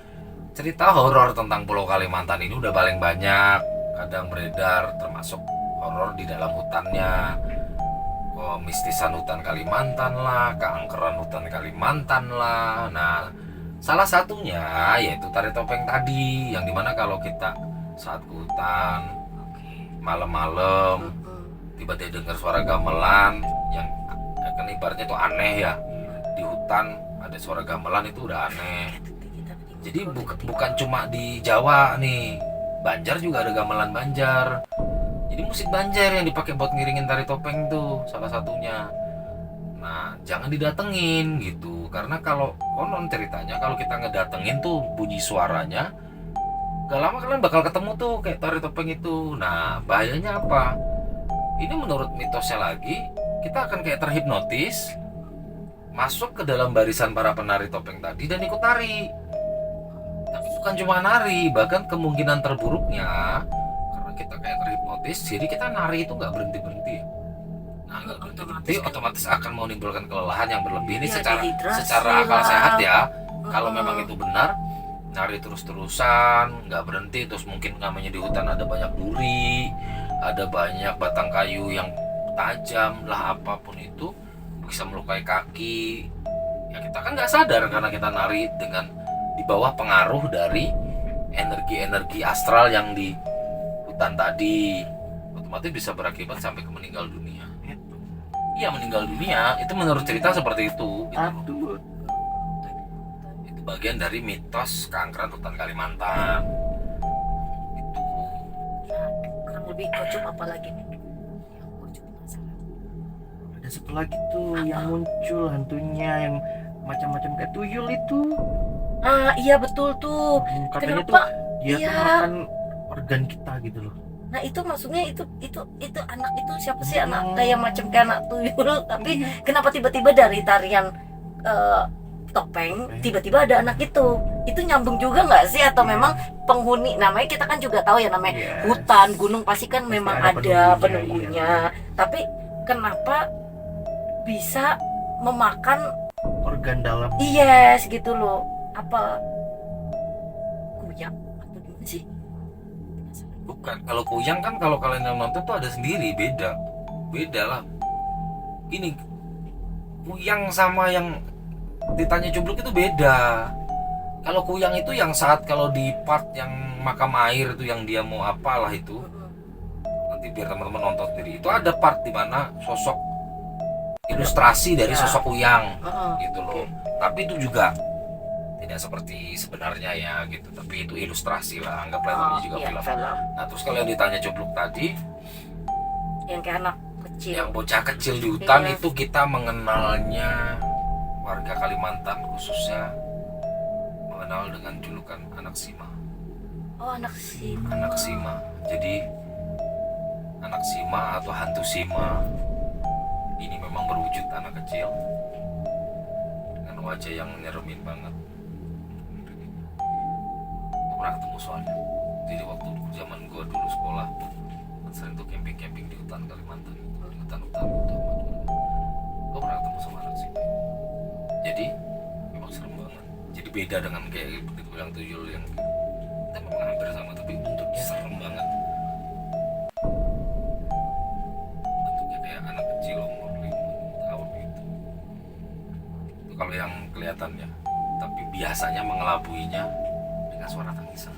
cerita horor tentang Pulau Kalimantan ini udah paling banyak kadang beredar, termasuk horor di dalam hutannya, mistisan hutan Kalimantan lah, keangkeran hutan Kalimantan lah. Nah salah satunya yaitu tari topeng tadi, yang dimana kalau kita saat ke hutan malam-malam tiba-tiba dengar suara gamelan yang kan ibaratnya itu aneh ya. Di hutan ada suara gamelan itu udah aneh. Jadi bukan cuma di Jawa nih, Banjar juga ada gamelan Banjar. Jadi musik Banjar yang dipakai buat ngiringin tari topeng tuh salah satunya. Nah jangan didatengin gitu, karena kalau konon ceritanya kalau kita ngedatengin tuh bunyi suaranya, gak lama kalian bakal ketemu tuh kayak tari topeng itu. Nah bahayanya apa? Ini menurut mitosnya lagi, kita akan kayak terhipnotis masuk ke dalam barisan para penari topeng tadi dan ikut tari. Tapi bukan cuma nari, bahkan kemungkinan terburuknya karena kita kayak terhipnotis, jadi kita nari itu nggak berhenti-berhenti. Nah nggak berhenti, otomatis akan menimbulkan kelelahan yang berlebih. Ini Ya, secara dehidrasi akal lah. sehat ya. Kalau memang itu benar, nari terus-terusan nggak berhenti, terus mungkin namanya di hutan ada banyak duri, ada banyak batang kayu yang tajam lah, apapun itu bisa melukai kaki. Ya kita kan nggak sadar karena kita nari dengan di bawah pengaruh dari energi-energi astral yang di hutan tadi. otomatis bisa berakibat sampai ke meninggal dunia. Itu. Iya, meninggal dunia itu menurut cerita seperti itu gitu. Aduh. Itu bagian dari mitos keangkeran hutan Kalimantan. Itu Nah, kurang lebih Kocum apa lagi nih yang Kocum penasaran? Ada satu lagi tuh yang muncul hantunya yang macam-macam kayak tuyul itu. Ah iya betul tuh. Katanya Kenapa? tuh dia Iya. tuh makan organ kita gitu loh. Nah itu maksudnya itu anak itu siapa sih, anak kayak macam kayak anak tuyul, tapi kenapa tiba-tiba dari tarian topeng tiba-tiba ada anak itu nyambung juga nggak sih, atau memang penghuni, namanya kita kan juga tahu ya namanya Yes. hutan gunung pasti kan Pasti memang ada ada penunggunya, penunggunya, tapi kenapa bisa memakan Organ dalam. yes gitu loh, apa kuyang atau gimana sih? bukan, kalau kuyang kan kalau kalian yang nonton tuh ada sendiri, beda lah. Gini, kuyang sama yang ditanya Cubluk itu beda. Kalau kuyang itu yang saat kalau di part yang makam air itu yang dia mau apalah itu, nanti biar teman-teman nonton sendiri. Itu ada part di mana sosok ilustrasi dari Ya. sosok kuyang Heeh. gitu loh. Tapi itu juga tidak seperti sebenarnya ya gitu. Tapi itu ilustrasi lah, anggaplah namanya juga Iya, film. film Nah terus kalau yang ditanya Cubluk tadi, yang kayak anak kecil. yang bocah kecil di hutan Iya. itu kita mengenalnya, warga Kalimantan khususnya mengenal dengan julukan anak Sima. Oh anak sih. Anak Sima. Jadi anak Sima atau hantu Sima ini memang berwujud anak kecil dengan wajah yang nyeremin banget. Gue pernah ketemu soalnya. Jadi waktu zaman gue dulu sekolah kan sering tuh camping-camping di hutan Kalimantan, di hutan-hutan gue pernah ketemu sama anak Sima. Jadi memang serem banget. Jadi beda dengan kayak yang tuyul yang kita memang hampir sama, tapi bentuknya serem banget. Bentuknya kayak anak kecil umur 5 tahun gitu. Itu kalau yang kelihatannya. Tapi biasanya mengelabuinya dengan suara tangisan.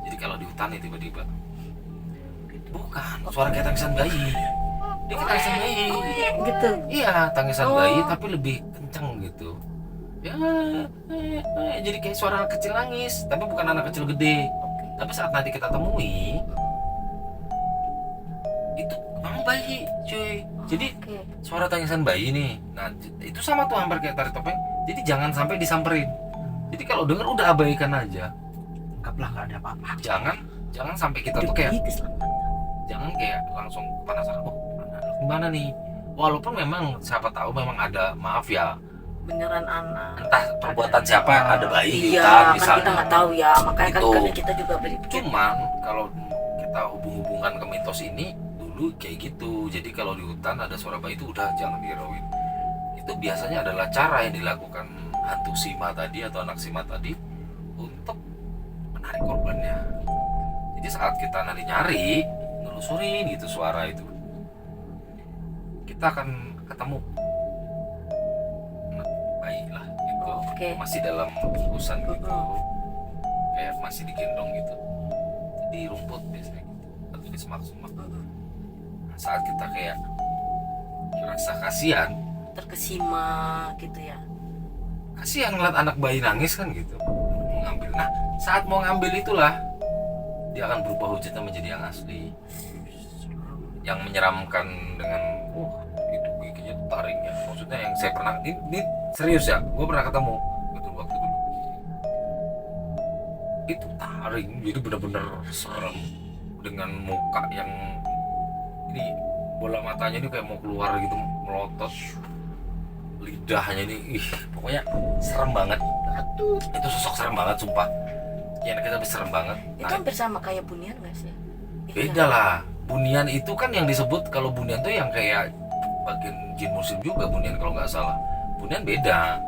Jadi kalau di hutan nih tiba-tiba, bukan suara kayak tangisan bayi. Dia kayak tangisan bayi. Gitu. Iya, tangisan Oh. bayi tapi lebih kencang gitu. Ya, jadi kayak suara anak kecil nangis, tapi bukan anak kecil gede. Oke. Tapi saat nanti kita temui, itu memang bayi, cuy. Jadi Oke. suara tangisan bayi nih. Nah, itu sama tuh hampir kayak tari topeng. Jadi jangan sampai disamperin. Jadi kalau denger udah abaikan aja. Anggaplah nggak ada apa-apa. Jangan sampai kita tuh kayak, Demi keselamatan. jangan kayak langsung penasaran, oh gimana nih. Walaupun memang siapa tahu memang ada, maaf ya, Beneran anak. entah perbuatan siapa, ada bayi di Iya, hutan kan misalnya. kita nggak tahu ya, makanya kan Itu. kadang kita juga beri. Cuman kalau kita hubung-hubungkan ke mitos ini dulu kayak gitu. Jadi kalau di hutan ada suara bayi itu udah jangan dihirauin. Itu biasanya adalah cara yang dilakukan hantu Sima tadi atau anak Sima tadi untuk menarik korbannya. Jadi saat kita nanti nyari, nelusurin gitu suara itu, kita akan ketemu anak bayi lah gitu. Oke. Masih dalam bungkusan gitu, Mm-mm. kayak masih digendong gitu di rumput biasanya gitu, atau di semak-semak. Nah, saat kita kayak rasa kasihan gitu ya. kasihan ngeliat anak bayi nangis kan gitu, mau ngambil. Nah saat mau ngambil itulah dia akan berubah wujudnya menjadi yang asli, yang menyeramkan dengan itu giginya taring ya. Maksudnya yang saya pernah, ini serius ya, gue pernah ketemu gitu waktu dulu. Itu taring, jadi benar-benar serem dengan muka yang ini, bola matanya ini kayak mau keluar gitu, melotot, lidahnya ini, pokoknya serem banget. Aduh, Itu sosok serem banget sumpah. Ya kita lebih serem banget. itu Nah, hampir sama kayak Bunian nggak sih? Itu beda lah. Bunian itu kan yang disebut, kalau Bunian tuh yang kayak bagian jin muslim juga, Bunian kalau nggak salah. Bunian beda.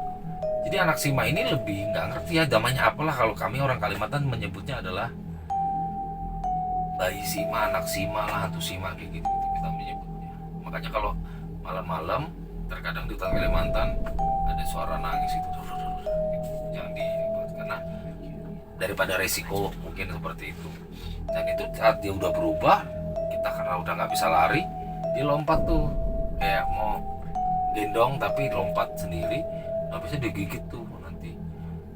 Jadi anak Sima ini lebih nggak ngerti ya namanya apalah. Kalau kami orang Kalimantan menyebutnya adalah bayi Sima, anak Sima lah, hantu Sima kayak gitu, kita menyebutnya. Makanya kalau malam-malam terkadang di hutan Kalimantan ada suara nangis itu, jangan dibuat, karena daripada resiko mungkin seperti itu. Dan itu saat dia udah berubah, kita entah karena udah nggak bisa lari, dia lompat tuh kayak mau gendong tapi lompat sendiri, habisnya digigit tuh nanti.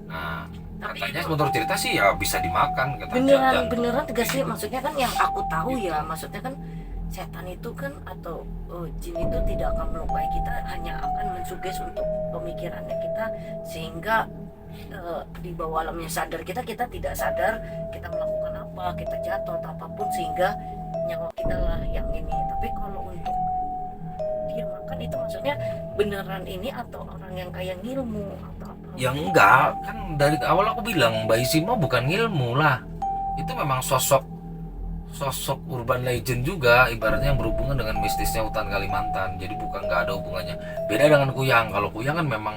Nah, Tapi katanya itu menurut cerita sih ya bisa dimakan kata beneran jangan. beneran tegas sih, maksudnya kan yang aku tahu ya, maksudnya kan setan itu kan atau jin itu tidak akan melukai kita, hanya akan mensuges untuk pemikirannya kita, sehingga di bawah alamnya sadar kita tidak sadar kita melakukan apa, kita jatuh atau apapun, sehingga nyawa kita lah yang ini. Tapi kalau untuk dia makan itu maksudnya beneran ini atau orang yang kayak ngilmu atau apa? Ya enggak, kan dari awal aku bilang Mbak Isima bukan ilmu lah, itu memang sosok urban legend juga, ibaratnya yang berhubungan dengan mistisnya hutan Kalimantan. Jadi bukan, nggak ada hubungannya. Beda dengan kuyang. Kalau kuyang kan memang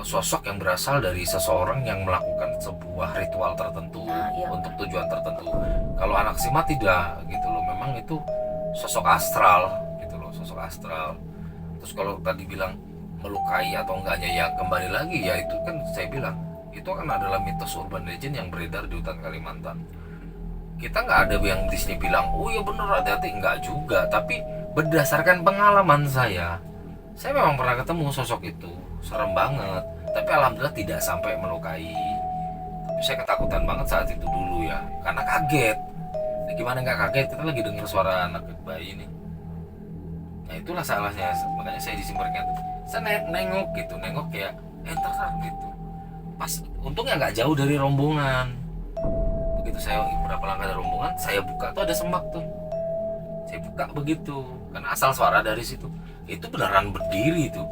sosok yang berasal dari seseorang yang melakukan sebuah ritual tertentu Nah, iya. untuk tujuan tertentu. Kalau anak Sima tidak gitu loh, memang itu sosok astral gitu loh, sosok astral. Terus kalau tadi bilang melukai atau enggaknya, ya kembali lagi ya itu kan saya bilang itu kan adalah mitos urban legend yang beredar di hutan Kalimantan. Kita nggak ada yang di sini bilang oh ya bener hati-hati, nggak juga, tapi berdasarkan pengalaman saya memang pernah ketemu sosok itu, serem banget, tapi alhamdulillah tidak sampai melukai. Tapi saya ketakutan banget saat itu dulu ya, karena kaget. Nah, gimana nggak kaget, kita lagi dengar suara anak bayi ini. Nah itulah salahnya, makanya saya disimpankan. Saya nengok gitu, nengok kayak entar gitu. Pas untungnya nggak jauh dari rombongan. Begitu saya berapa langkah dari rombongan, saya buka tuh ada semak tuh. Saya buka begitu, karena asal suara dari situ. Itu beneran berdiri tuh.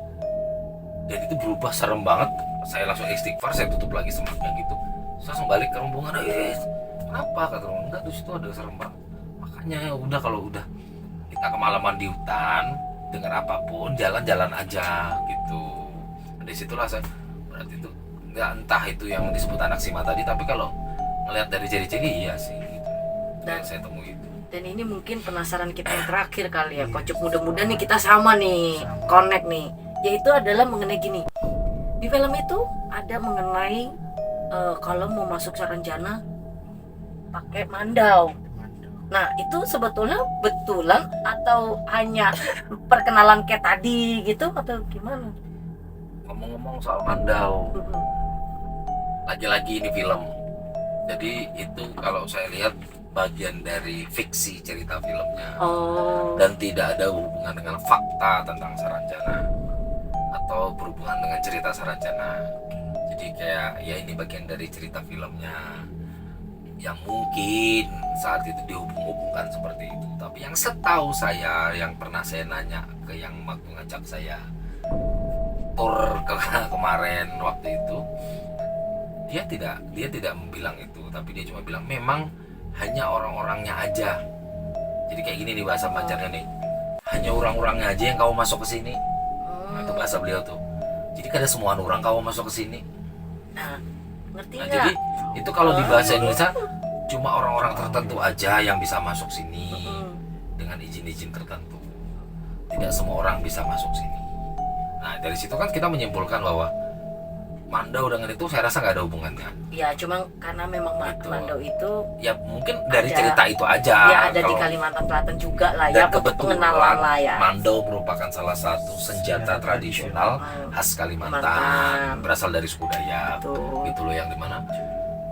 Dan itu berubah serem banget. Saya langsung istighfar, saya tutup lagi semaknya gitu. Saya langsung balik ke rombongan. Kenapa? Kata rombongan, enggak, di situ ada serem banget. Makanya ya udah, kalau udah kita kemalaman di hutan, dengar apapun, jalan-jalan aja gitu. Dari situlah saya berarti itu nggak, entah itu yang disebut anak Sima tadi, tapi kalau ngelihat dari ciri-ciri iya sih gitu. Dan saya temui itu. Dan ini mungkin penasaran kita yang terakhir kali ya, Kocok. Mudah-mudahan nih kita sama nih, connect nih. Yaitu adalah mengenai gini. Di film itu ada mengenai kalau mau masuk Saranjana pakai mandau. Nah, itu sebetulnya betulan atau hanya perkenalan kayak tadi gitu atau gimana? Ngomong-ngomong soal mandau, lagi-lagi ini film. Jadi itu kalau saya lihat bagian dari fiksi cerita filmnya, dan tidak ada hubungan dengan fakta tentang Saranjana atau berhubungan dengan cerita Saranjana. Jadi kayak ya ini bagian dari cerita filmnya yang mungkin saat itu dihubung-hubungkan seperti itu. Tapi yang setahu saya, yang pernah saya nanya ke yang waktu ngajak saya tur kemarin waktu itu, dia tidak bilang itu, tapi dia cuma bilang memang hanya orang-orangnya aja. Jadi kayak gini nih bahasa Banjarnya nih, hanya orang-orangnya aja yang kau masuk ke sini. Nah, itu bahasa beliau tuh. Jadi kada semua orang kau masuk ke sini. Ngerti Nah, nggak? jadi itu kalau di bahasa Indonesia cuma orang-orang tertentu aja yang bisa masuk sini dengan izin-izin tertentu. Tidak semua orang bisa masuk sini. Nah, dari situ kan kita menyimpulkan bahwa mandau dengan itu saya rasa nggak ada hubungannya. Ya, cuma karena memang Betul. mandau itu Ya mungkin dari Ada. cerita itu aja. ya ada di Kalau- Kalimantan Selatan juga lah dan ya, untuk kebetulan pengenalan lah ya. mandau merupakan salah satu senjata tradisional khas Kalimantan, berasal dari suku Dayak. Betul. Gitu loh, yang dimana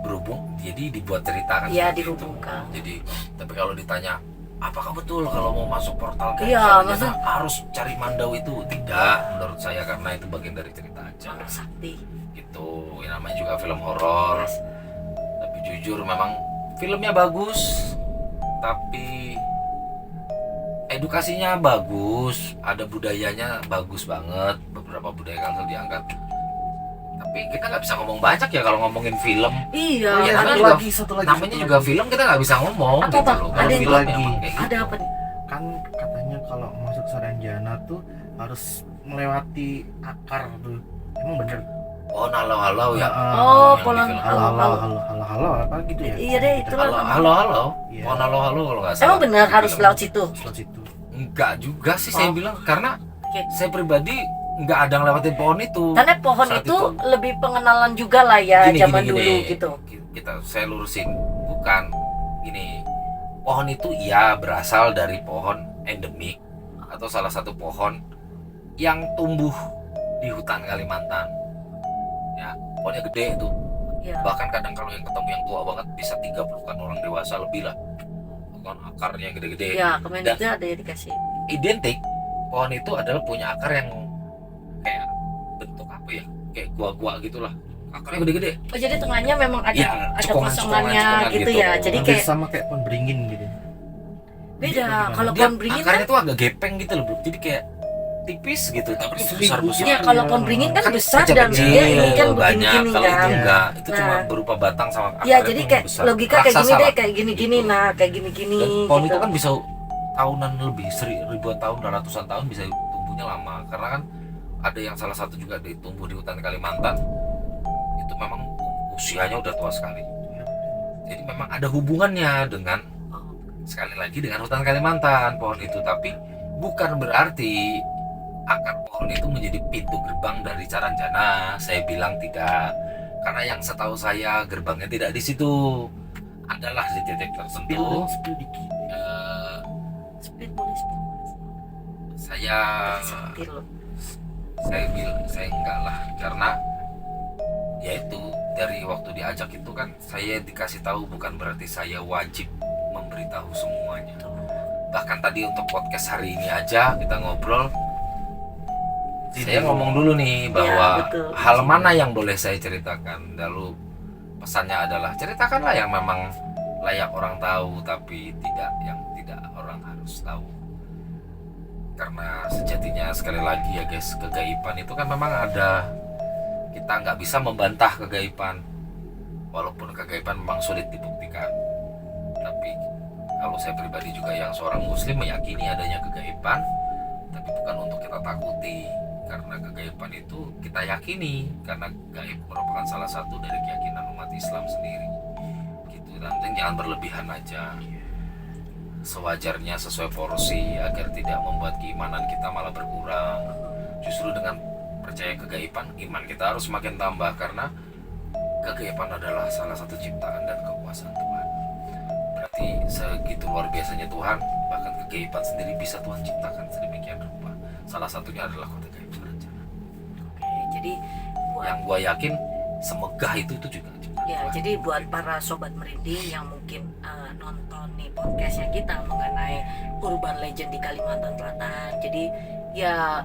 berhubung jadi dibuat cerita kan Iya, seperti itu. dihubungkan. Jadi tapi kalau ditanya apakah betul kalau mau masuk portal kayak Iya, Saranjana maksud- harus cari mandau itu? Tidak, menurut saya, karena itu bagian dari cerita aja Mana sakti. gitu. Yang namanya juga film horor. Tapi jujur memang filmnya bagus, tapi edukasinya bagus, ada budayanya bagus banget, beberapa budaya Kalsel diangkat. Tapi kita nggak bisa ngomong banyak ya kalau ngomongin film. Iya, Oh, iya, ada namanya satu lagi. Namanya juga film, kita nggak bisa ngomong Apa, gitu Bang? loh. Ada Kalau yang film lagi. memang kayak ada gitu. apa nih? Kan katanya kalau masuk Saranjana tuh harus melewati akar tuh. Emang bener? Oh, halau-halau ya. Oh, Yang di polang film. Halo, halo. halo, apa gitu ya? Iya deh, itulah. Halo-halo. Iya. Oh, halo-halo kalau nggak salah. Emang benar Di harus film. lewat situ? Slot situ. Enggak juga sih saya Oh. bilang, karena Oke. saya pribadi nggak ada ngelewatin pohon itu. Karena pohon Saat itu lebih pengenalan juga lah ya, zaman dulu gitu. Saya lurusin, bukan gini. pohon itu ya berasal dari pohon endemik atau salah satu pohon yang tumbuh di hutan Kalimantan. Ya, pohonnya gede itu. Ya. Bahkan kadang kalau yang ketemu yang tua banget bisa 30-an orang dewasa lebih lah. Pohon akarnya gede-gede. Ya, kemarin Dan itu ada yang dikasih. identik pohon itu adalah punya akar yang kayak bentuk apa ya? Kayak gua-gua gitulah. Akarnya gede-gede. Oh, jadi tengahnya memang ada Ya, ada cekungan-cekungan kosongannya gitu gitu. ya. Jadi Hampir kayak sama kayak pohon beringin gitu. beda. Gimana? Kalau Dia pohon beringin kan akarnya tuh agak gepeng gitu loh, Bro. Jadi kayak tipis gitu, tapi besar-besar. ya kalau pohon beringin kan besar dan kecil, dia ini kan banyak. begini-gini Kalau itu kan. enggak, itu cuma Nah. berupa batang sama akarnya. Iya, tuh jadi yang kayak besar. logika kayak gini Raksasa deh, lah. kayak gini-gini, Gitu. nah kayak gini-gini. Dan pohon gitu. itu kan bisa tahunan lebih, ribuan tahun, ratusan tahun bisa tumbuhnya lama. Karena kan ada yang salah satu juga tumbuh di hutan Kalimantan, itu memang usianya udah tua sekali. Jadi memang ada hubungannya dengan, sekali lagi, dengan hutan Kalimantan pohon itu. Tapi bukan berarti akar pohon itu menjadi pintu gerbang dari Caranjana. Saya bilang tidak, karena yang setahu saya gerbangnya tidak di situ. Adalah di titik tertentu. Spill dikit. eh, Speed boleh speed. saya Speed loh. saya enggak lah, karena yaitu dari waktu diajak itu kan saya dikasih tahu, bukan berarti saya wajib memberitahu semuanya. Bahkan tadi untuk podcast hari ini aja kita ngobrol, saya ngomong dulu nih bahwa betul. hal mana yang boleh saya ceritakan. Lalu pesannya adalah ceritakanlah yang memang layak orang tahu, tapi tidak yang tidak orang harus tahu. Karena sejatinya sekali lagi ya guys, kegaiban itu kan memang ada. Kita nggak bisa membantah kegaiban, walaupun kegaiban memang sulit dibuktikan. Tapi kalau saya pribadi juga yang seorang muslim meyakini adanya kegaiban, tapi bukan untuk kita takuti. Karena kegaiban itu kita yakini, karena gaib merupakan salah satu dari keyakinan umat Islam sendiri. Gitu, dan jangan berlebihan aja. Sewajarnya, sesuai porsi, agar tidak membuat keimanan kita malah berkurang. Justru dengan percaya kegaiban, iman kita harus semakin tambah, karena kegaiban adalah salah satu ciptaan dan kekuasaan Tuhan. Berarti segitu luar biasanya Tuhan, bahkan kegaiban sendiri bisa Tuhan ciptakan sedemikian rupa. Salah satunya adalah kota gaib Caranjana. Oke, jadi buat Yang gua yakin semegah itu juga ciptaan ya, Tuhan. jadi buat para sobat merinding yang mungkin nonton nih podcastnya kita mengenai urban legend di Kalimantan Selatan. Jadi ya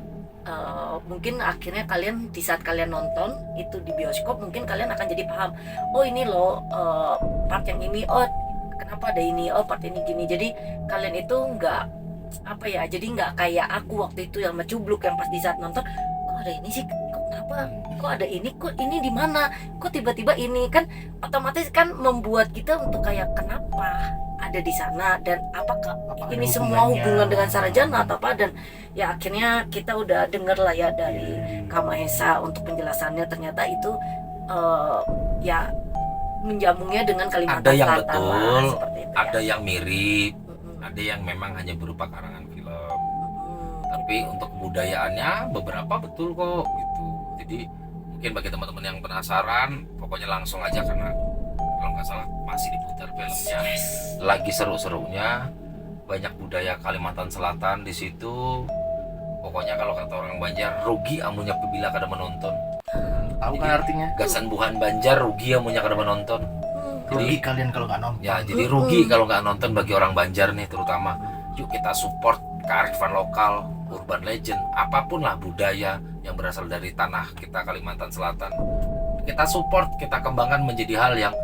mungkin akhirnya kalian di saat kalian nonton itu di bioskop, mungkin kalian akan jadi paham, oh ini loh part yang ini, oh kenapa ada ini, oh part ini gini. Jadi kalian itu nggak apa ya, jadi nggak kayak aku waktu itu yang mencubluk, yang pas di saat nonton kok ada ini sih, kok kenapa, kok ada ini, kok ini di mana, kok tiba-tiba ini, kan otomatis kan membuat kita untuk kayak kenapa ada di sana, dan apakah Apa ini ada semua hubungannya? hubungan dengan Sarajana atau apa. Dan ya akhirnya kita udah denger lah ya dari Kamahesa untuk penjelasannya, ternyata itu ya menjamungnya dengan Kalimantan Ada yang Selatan lah, betul, seperti itu ada ya. yang mirip, Mm-mm. ada yang memang hanya berupa karangan film. Mm-mm. Tapi untuk kebudayaannya beberapa betul kok gitu. Jadi mungkin bagi teman-teman yang penasaran, pokoknya langsung aja, karena kalau nggak salah masih diputar filmnya, lagi seru-serunya, banyak budaya Kalimantan Selatan di situ. Pokoknya kalau kata orang Banjar, rugi amunya apabila kada menonton. Tahu kan artinya? Gasan buhan Banjar, rugi amunya kada menonton. Rugi kalian kalau nggak nonton. Ya, jadi rugi kalau nggak nonton bagi orang Banjar nih terutama. Yuk kita support kearifan lokal, urban legend, apapun lah budaya yang berasal dari tanah kita Kalimantan Selatan. Kita support, kita kembangkan menjadi hal yang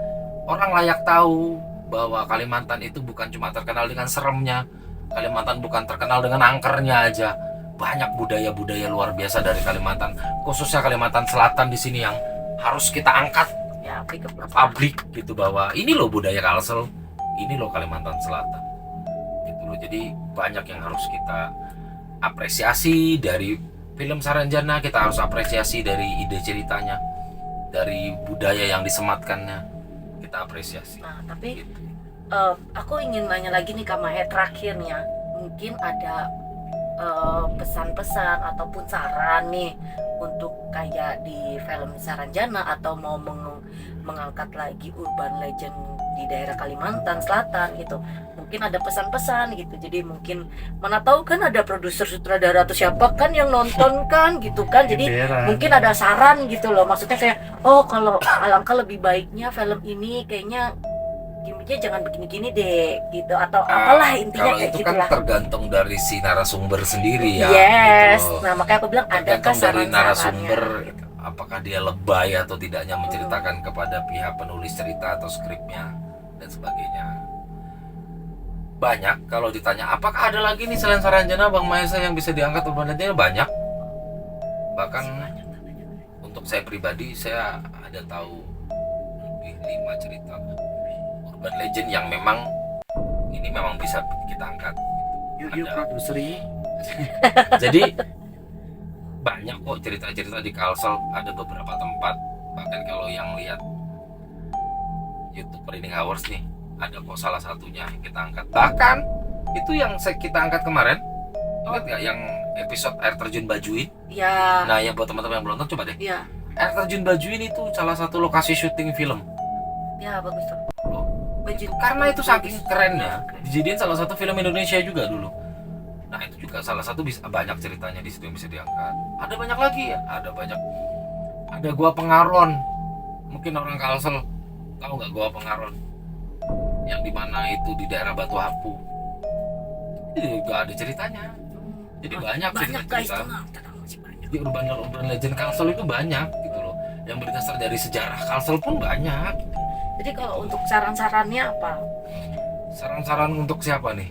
orang layak tahu, bahwa Kalimantan itu bukan cuma terkenal dengan seremnya. Kalimantan bukan terkenal dengan angkernya aja. Banyak budaya-budaya luar biasa dari Kalimantan, khususnya Kalimantan Selatan di sini yang harus kita angkat Ya, ke publik gitu, bahwa ini loh budaya Kalsel, ini loh Kalimantan Selatan gitu loh. Jadi banyak yang harus kita apresiasi dari film Saranjana, kita harus apresiasi dari ide ceritanya, dari budaya yang disematkannya, kita apresiasi. Nah, tapi Gitu. aku ingin nanya lagi nih Kak Mahe, terakhirnya mungkin ada pesan-pesan ataupun saran nih untuk kayak di film Saranjana atau mau mengangkat lagi urban legend di daerah Kalimantan Selatan gitu, mungkin ada pesan-pesan gitu. Jadi mungkin mana tahu kan ada produser sutradara atau siapa kan yang nonton kan gitu kan, jadi Beran. mungkin ada saran gitu loh, maksudnya kayak oh kalau alangkah lebih baiknya film ini kayaknya gimmicknya jangan begini-gini deh gitu, atau apalah intinya Kalau kayak itu gitu kan lah. tergantung dari si narasumber sendiri ya. Yes, gitu loh. nah makanya aku bilang adakah Tergantung dari saran-sarannya narasumber, gitu. apakah dia lebay atau tidaknya menceritakan kepada pihak penulis cerita atau skripnya dan sebagainya. Banyak kalau ditanya apakah ada lagi nih selain Saranjana Bang Maesa yang bisa diangkat urban legend, banyak. Bahkan untuk saya pribadi, saya ada tahu lebih 5 cerita urban legend yang memang ini memang bisa kita angkat. Yuk Ada. produseri. Jadi banyak kok cerita-cerita di Kalsel, ada beberapa tempat. Bahkan kalau yang lihat YouTube Reading Hours nih, ada kok salah satunya yang kita angkat. Bahkan itu yang kita angkat kemarin, ingat nggak yang episode air terjun Bajuin? Ya, Nah, yang buat teman-teman yang belum nonton coba deh. ya, Air terjun Bajuin itu salah satu lokasi syuting film. ya bagus tuh. Loh, Baju karena itu saking kerennya, dijadiin salah satu film Indonesia juga dulu. Nah, itu juga salah satu bisa banyak ceritanya di situ yang bisa diangkat. Ada banyak lagi ya, ada banyak. Ada Gua Pengaron. Mungkin orang Kalsel tahu nggak Gua Pengaron? Yang dimana itu di daerah Batu Hapu. Itu juga ada ceritanya. Jadi banyak banyak guys cerita-cerita. tenang, masih banyak. Di urban legend Kalsel itu banyak gitu loh. Yang berdasar dari sejarah Kalsel pun banyak. Jadi kalau untuk saran-sarannya apa? Saran-saran untuk siapa nih?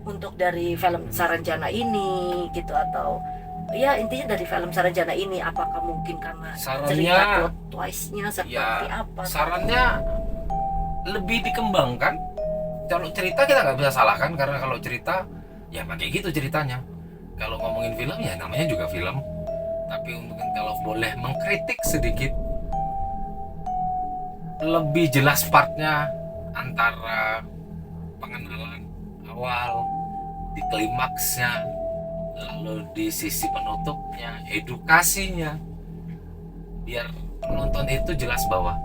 Untuk dari film Saranjana ini gitu, atau ya intinya dari film Saranjana ini apakah mungkin karena Sarannya- cerita plot twist-nya seperti Ya, apa? sarannya lebih dikembangkan. Kalau cerita kita nggak bisa salahkan, karena kalau cerita ya kayak gitu ceritanya. Kalau ngomongin film ya namanya juga film. Tapi mungkin kalau boleh mengkritik sedikit, lebih jelas partnya antara pengenalan awal, di klimaksnya, lalu di sisi penutupnya, edukasinya, biar penonton itu jelas bahwa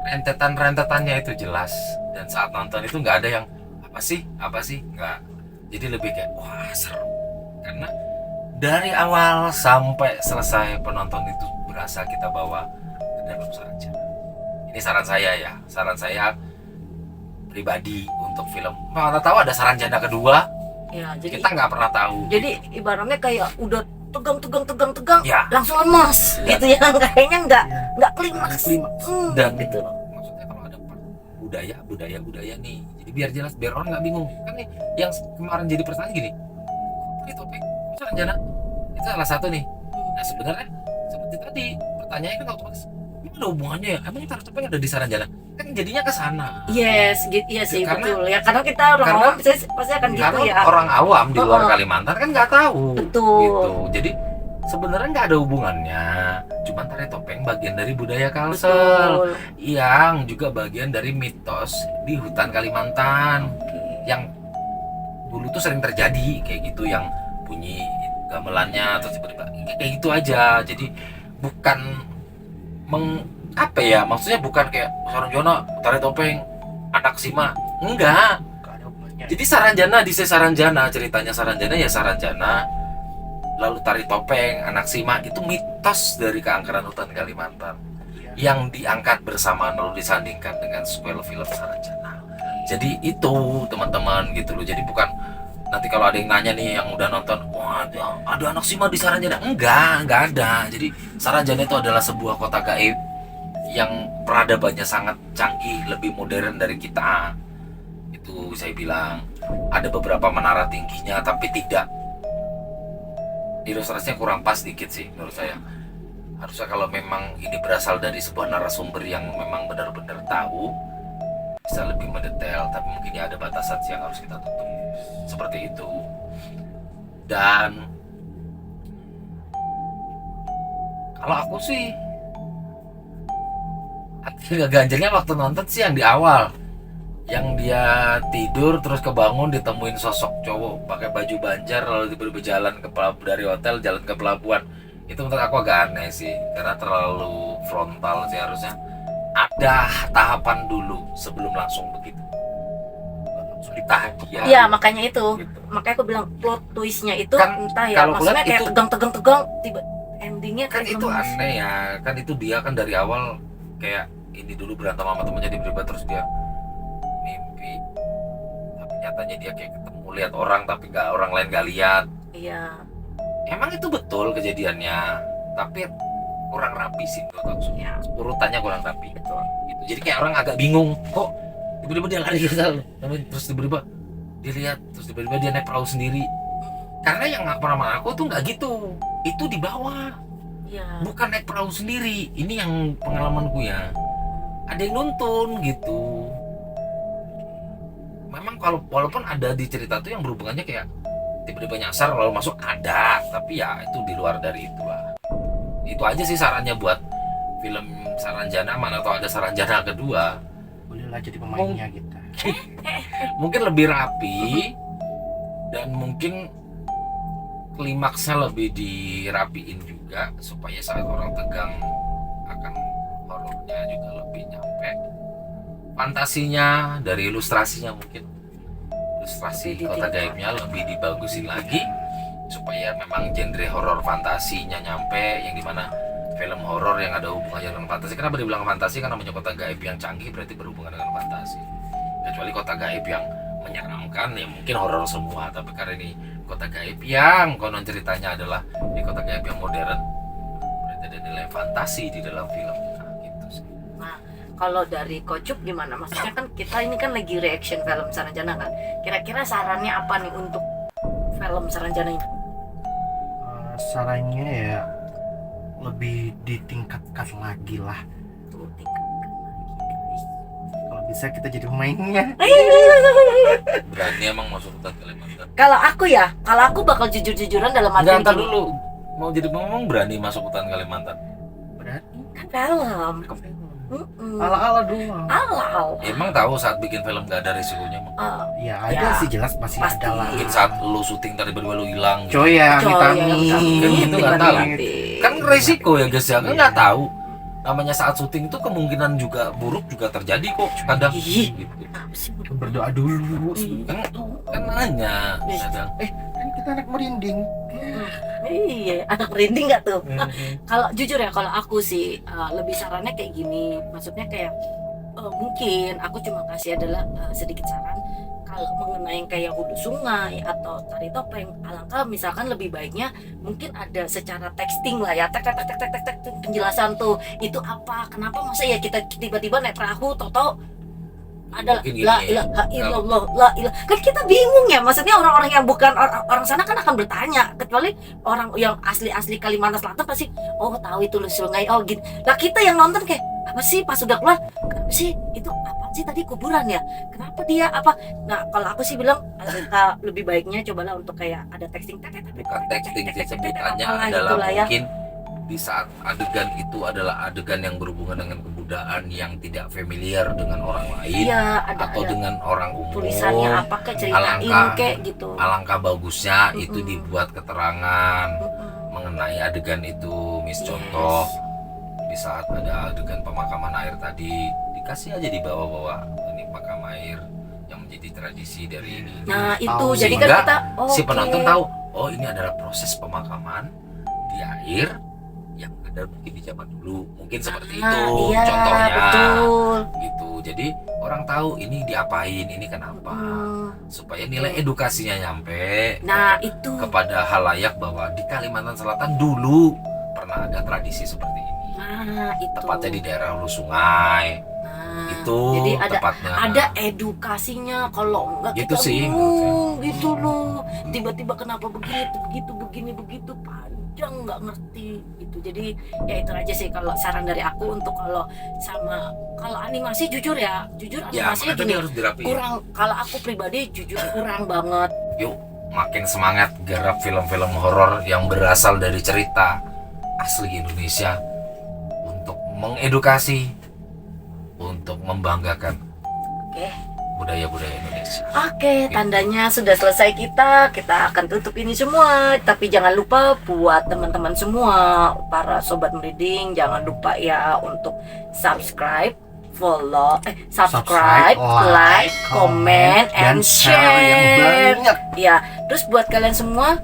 rentetan-rentetannya itu jelas, dan saat nonton itu nggak ada yang apa sih nggak. Jadi lebih kayak wah seru, karena dari awal sampai selesai penonton itu berasa kita bawa ke dalam Saranjana. Ini saran saya ya, saran saya pribadi untuk film. Mana tahu ada Saranjana kedua, Ya, jadi kita nggak pernah tahu. jadi ibaratnya kayak udah tegang Ya. langsung lemas Ya. gitu ya, kayaknya nggak Ya. klimaks. Klimaks. Dan gitu. maksudnya kalau ada part budaya nih, jadi biar jelas, biar orang nggak bingung kan nih. Yang kemarin jadi pertanyaan gini, ini topik Saranjana itu salah satu nih. Nah sebenarnya seperti tadi pertanyaannya kan otomatis ini ada hubungannya ya, emang taruh topik ada di Saranjana, kan jadinya ke sana. Yes, gitu iya sih, Karena- betul ya, karena kita orang karena- awam pasti akan gitu Karena ya. orang awam di luar Oh. Kalimantan kan nggak tahu. Betul. Gitu. Jadi sebenarnya nggak ada hubungannya, cuman tari topeng bagian dari budaya Kalsel, Betul. yang juga bagian dari mitos di hutan Kalimantan yang dulu tuh sering terjadi kayak gitu, yang bunyi gamelannya atau tiba-tiba kayak gitu aja. Jadi bukan maksudnya bukan kayak Saranjana tari topeng anak Sima, enggak. Nggak ada hubungannya. Jadi Saranjana di Saranjana, ceritanya Saranjana ya Saranjana, lalu tari topeng anak Sima itu mitos dari keangkeran hutan Kalimantan yang diangkat bersamaan lalu disandingkan dengan sequel film Saranjana. Jadi itu teman-teman gitu loh. Jadi bukan nanti kalau ada yang nanya nih yang udah nonton, wah ada anak Sima di Saranjana, enggak ada. Jadi Saranjana itu adalah sebuah kota gaib yang peradabannya sangat canggih, lebih modern dari kita. Itu saya bilang ada beberapa menara tingginya, tapi tidak, ilustrasinya kurang pas dikit sih menurut saya. Harusnya kalau memang ini berasal dari sebuah narasumber yang memang benar-benar tahu, bisa lebih mendetail, tapi mungkin ya ada batasan sih yang harus kita tutup seperti itu. Dan kalau aku sih hati nggak ganjelnya waktu nonton sih yang di awal, yang dia tidur terus kebangun ditemuin sosok cowok pakai baju banjar lalu tiba-tiba jalan ke dari hotel jalan ke pelabuhan. Itu menurut aku agak aneh sih karena terlalu frontal sih, harusnya ada tahapan dulu sebelum langsung begitu. Ditahan dia. Iya, makanya itu. Gitu. Makanya aku bilang plot twistnya itu Kan entah ya, kalau maksudnya kulihat kayak itu- tegang tiba endingnya Kan kayak itu lemes. aneh ya, kan itu dia kan dari awal kayak ini dulu berantem sama temennya tiba-tiba terus dia mimpi tapi nyatanya dia kayak ketemu lihat orang tapi nggak, orang lain nggak lihat. Iya. Emang itu betul kejadiannya, tapi kurang rapi sih menurut aku. Iya. Urutannya kurang rapi Betul. gitu. Jadi kayak orang agak bingung kok tiba-tiba dia lari ke sana, terus tiba-tiba dia lihat, terus tiba-tiba dia naik perahu sendiri. Karena yang pengalaman aku tuh nggak gitu, itu di bawah, Iya. bukan naik perahu sendiri. Ini yang pengalamanku ya, ada yang nuntun gitu. Memang kalau walaupun ada di cerita tuh yang berhubungannya kayak tiba-tiba nyasar lalu masuk ada, tapi ya itu di luar dari itulah. Itu aja sih sarannya buat film Saranjana, mana atau ada Saranjana kedua Bolehlah jadi pemainnya kita. mungkin lebih rapi dan mungkin klimaksnya lebih dirapiin juga supaya saat orang tegang akan horornya juga lebih nyampe. Fantasinya dari ilustrasinya mungkin ilustrasi Lebih Kota ditingkat. Gaibnya lebih dibagusin lagi supaya memang genre horor fantasinya nyampe, yang dimana film horor yang ada hubungannya dengan fantasi. Kenapa dibilang fantasi? Karena namanya Kota Gaib yang canggih berarti berhubungan dengan fantasi. Kecuali Kota Gaib yang menyeramkan ya mungkin horor semua, tapi karena ini Kota Gaib yang konon ceritanya adalah di Kota Gaib yang modern, berarti ada nilai fantasi di dalam film. Nah, gitu sih. Kalau dari Kocup gimana? Maksudnya kan kita ini kan lagi reaction film Saranjana kan. Kira-kira sarannya apa nih untuk film Saranjana ini? Sarannya ya lebih ditingkatkan lagi lah. Tuh, tingkatkan lagi, guys. Kalau bisa kita jadi pemainnya. Berani emang masuk hutan Kalimantan? Kalau aku bakal jujur-jujuran dalam arti Enggak, ntar gini. dulu. Mau jadi ngomong berani masuk hutan Kalimantan? Berarti Kan film. ala-ala doang. Alau. Emang tahu saat bikin film gak ada risikonya? Emang? Ya ada Ya, sih, jelas pasti pasti. ada lah. Mungkin saat lu syuting tadi tiba-tiba lu hilang gitu. Coy ya, Coy, amit-amit. Kan gitu nggak tahu. tiba-tiba. Kan resiko ya guys ya, kan Iya. nggak tahu. Namanya saat syuting itu kemungkinan juga buruk juga terjadi kok kadang. Ih. Gitu. Apa sih? Berdoa dulu. Kan nanya kadang. Kan kita anak merinding. Iya, anak merinding nggak tuh? Kalau jujur ya, kalau aku sih lebih sarannya kayak gini. Maksudnya kayak mungkin aku cuma kasih adalah sedikit saran kalau mengenai kayak wudhu sungai atau tari topeng. Alangkah misalkan lebih baiknya mungkin ada secara texting lah ya, tek penjelasan tuh itu apa, kenapa masa ya kita tiba-tiba naik perahu toto ada Mungkin gini la ya, ilaha illallah la ilah, kan kita bingung ya, maksudnya orang-orang yang bukan orang sana kan akan bertanya, kecuali orang yang asli Kalimantan Selatan pasti oh tahu itu sungai oh gitu. Nah kita yang nonton kayak apa sih pas udah keluar, kenapa sih itu apa sih tadi kuburan ya, kenapa dia apa. Nah kalau aku sih bilang lebih baiknya cobalah untuk kayak ada texting Bukan texting sih, sebutannya apalah adalah gitulah ya. mungkin di saat adegan itu adalah adegan yang berhubungan dengan kebudayaan yang tidak familiar dengan orang lain Iya ada atau dengan orang umum. tulisannya apa kayak ceritain Alangkah- kayak gitu. Alangkah bagusnya itu Mm-mm. dibuat keterangan mengenai adegan itu. Contoh di saat ada adegan pemakaman air tadi dikasih aja di bawah-bawah ini makam air yang menjadi tradisi dari ini. Nah itu Tahu, jadi kan sehingga kita Si oke. penonton tahu, oh ini adalah proses pemakaman di air yang ada mungkin di zaman dulu, mungkin seperti itu Iya, contohnya. betul. Gitu. Jadi orang tahu ini diapain, ini kenapa, supaya nilai edukasinya nyampe Nah itu kepada halayak bahwa di Kalimantan Selatan dulu pernah ada tradisi seperti ini. nah itu Tepatnya di daerah hulu sungai. Nah, Itu jadi ada tepatnya. ada edukasinya, kalau enggak Gitu kita sih, bingung gitu loh, tiba-tiba kenapa begitu begitu panjang nggak ngerti gitu. Jadi ya itu aja sih kalau saran dari aku untuk kalau animasi jujur Ya, animasinya makanya tadi gini harus dirapiin. kurang, kalau aku pribadi jujur kurang banget. Yuk makin semangat garap film-film horor yang berasal dari cerita asli Indonesia untuk mengedukasi, untuk membanggakan. Oke. budaya-budaya Indonesia. Oke, tandanya sudah selesai kita akan tutup ini semua. Tapi jangan lupa buat teman-teman semua, para sobat merinding, jangan lupa ya untuk subscribe, subscribe, like, comment, and share. yang banyak. Ya, terus buat kalian semua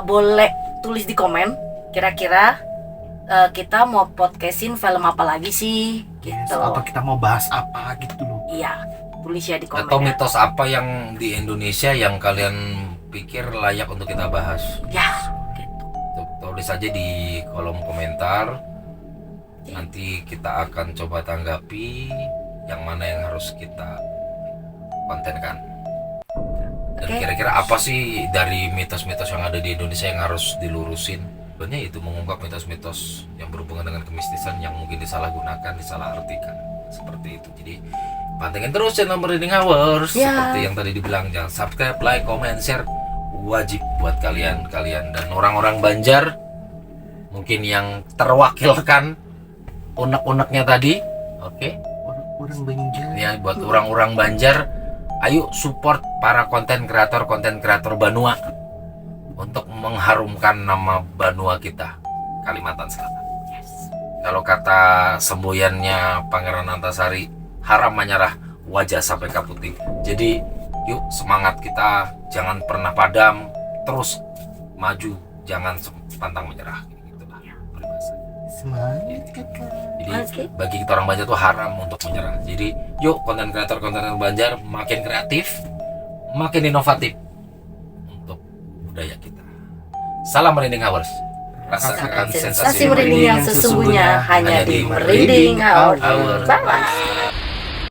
boleh tulis di komen kira-kira kita mau podcastin film apa lagi sih Yes, gitu. atau kita mau bahas apa gitu loh. Iya, tulis ya di komen. Atau ya. mitos apa yang di Indonesia yang kalian pikir layak untuk kita bahas? Ya, gitu. Tulis aja di kolom komentar. Nanti kita akan coba tanggapi yang mana yang harus kita kontenkan. Dan Oke. kira-kira apa sih dari mitos-mitos yang ada di Indonesia yang harus dilurusin? Sebenarnya itu mengungkap mitos-mitos yang berhubungan dengan kemistisan yang mungkin disalahgunakan, disalahartikan. Seperti itu. Jadi pantengin terus channel Merinding Hours. Ya. Seperti yang tadi dibilang, jangan subscribe, like, comment, share. Wajib buat kalian dan orang-orang Banjar mungkin yang terwakilkan unek-uneknya tadi. Oke. Orang Banjar. Ya, buat orang-orang Banjar, ayo support para konten kreator Banua untuk mengharumkan nama Banua kita, Kalimantan Selatan. Kalau kata semboyannya Pangeran Antasari, haram menyerah, wajah sampai kaputing. Jadi yuk semangat kita, jangan pernah padam, terus maju, jangan pantang menyerah. Gitulah peribahasa. Semangat kakak. Jadi Oke. bagi kita orang Banjar tuh haram untuk menyerah. Jadi yuk konten kreator Banjar makin kreatif, makin inovatif untuk budaya kita. Salam Merinding Hours. Rasakan Sensasi merinding yang sesungguhnya hanya di Merinding Hours. Hours. Bye.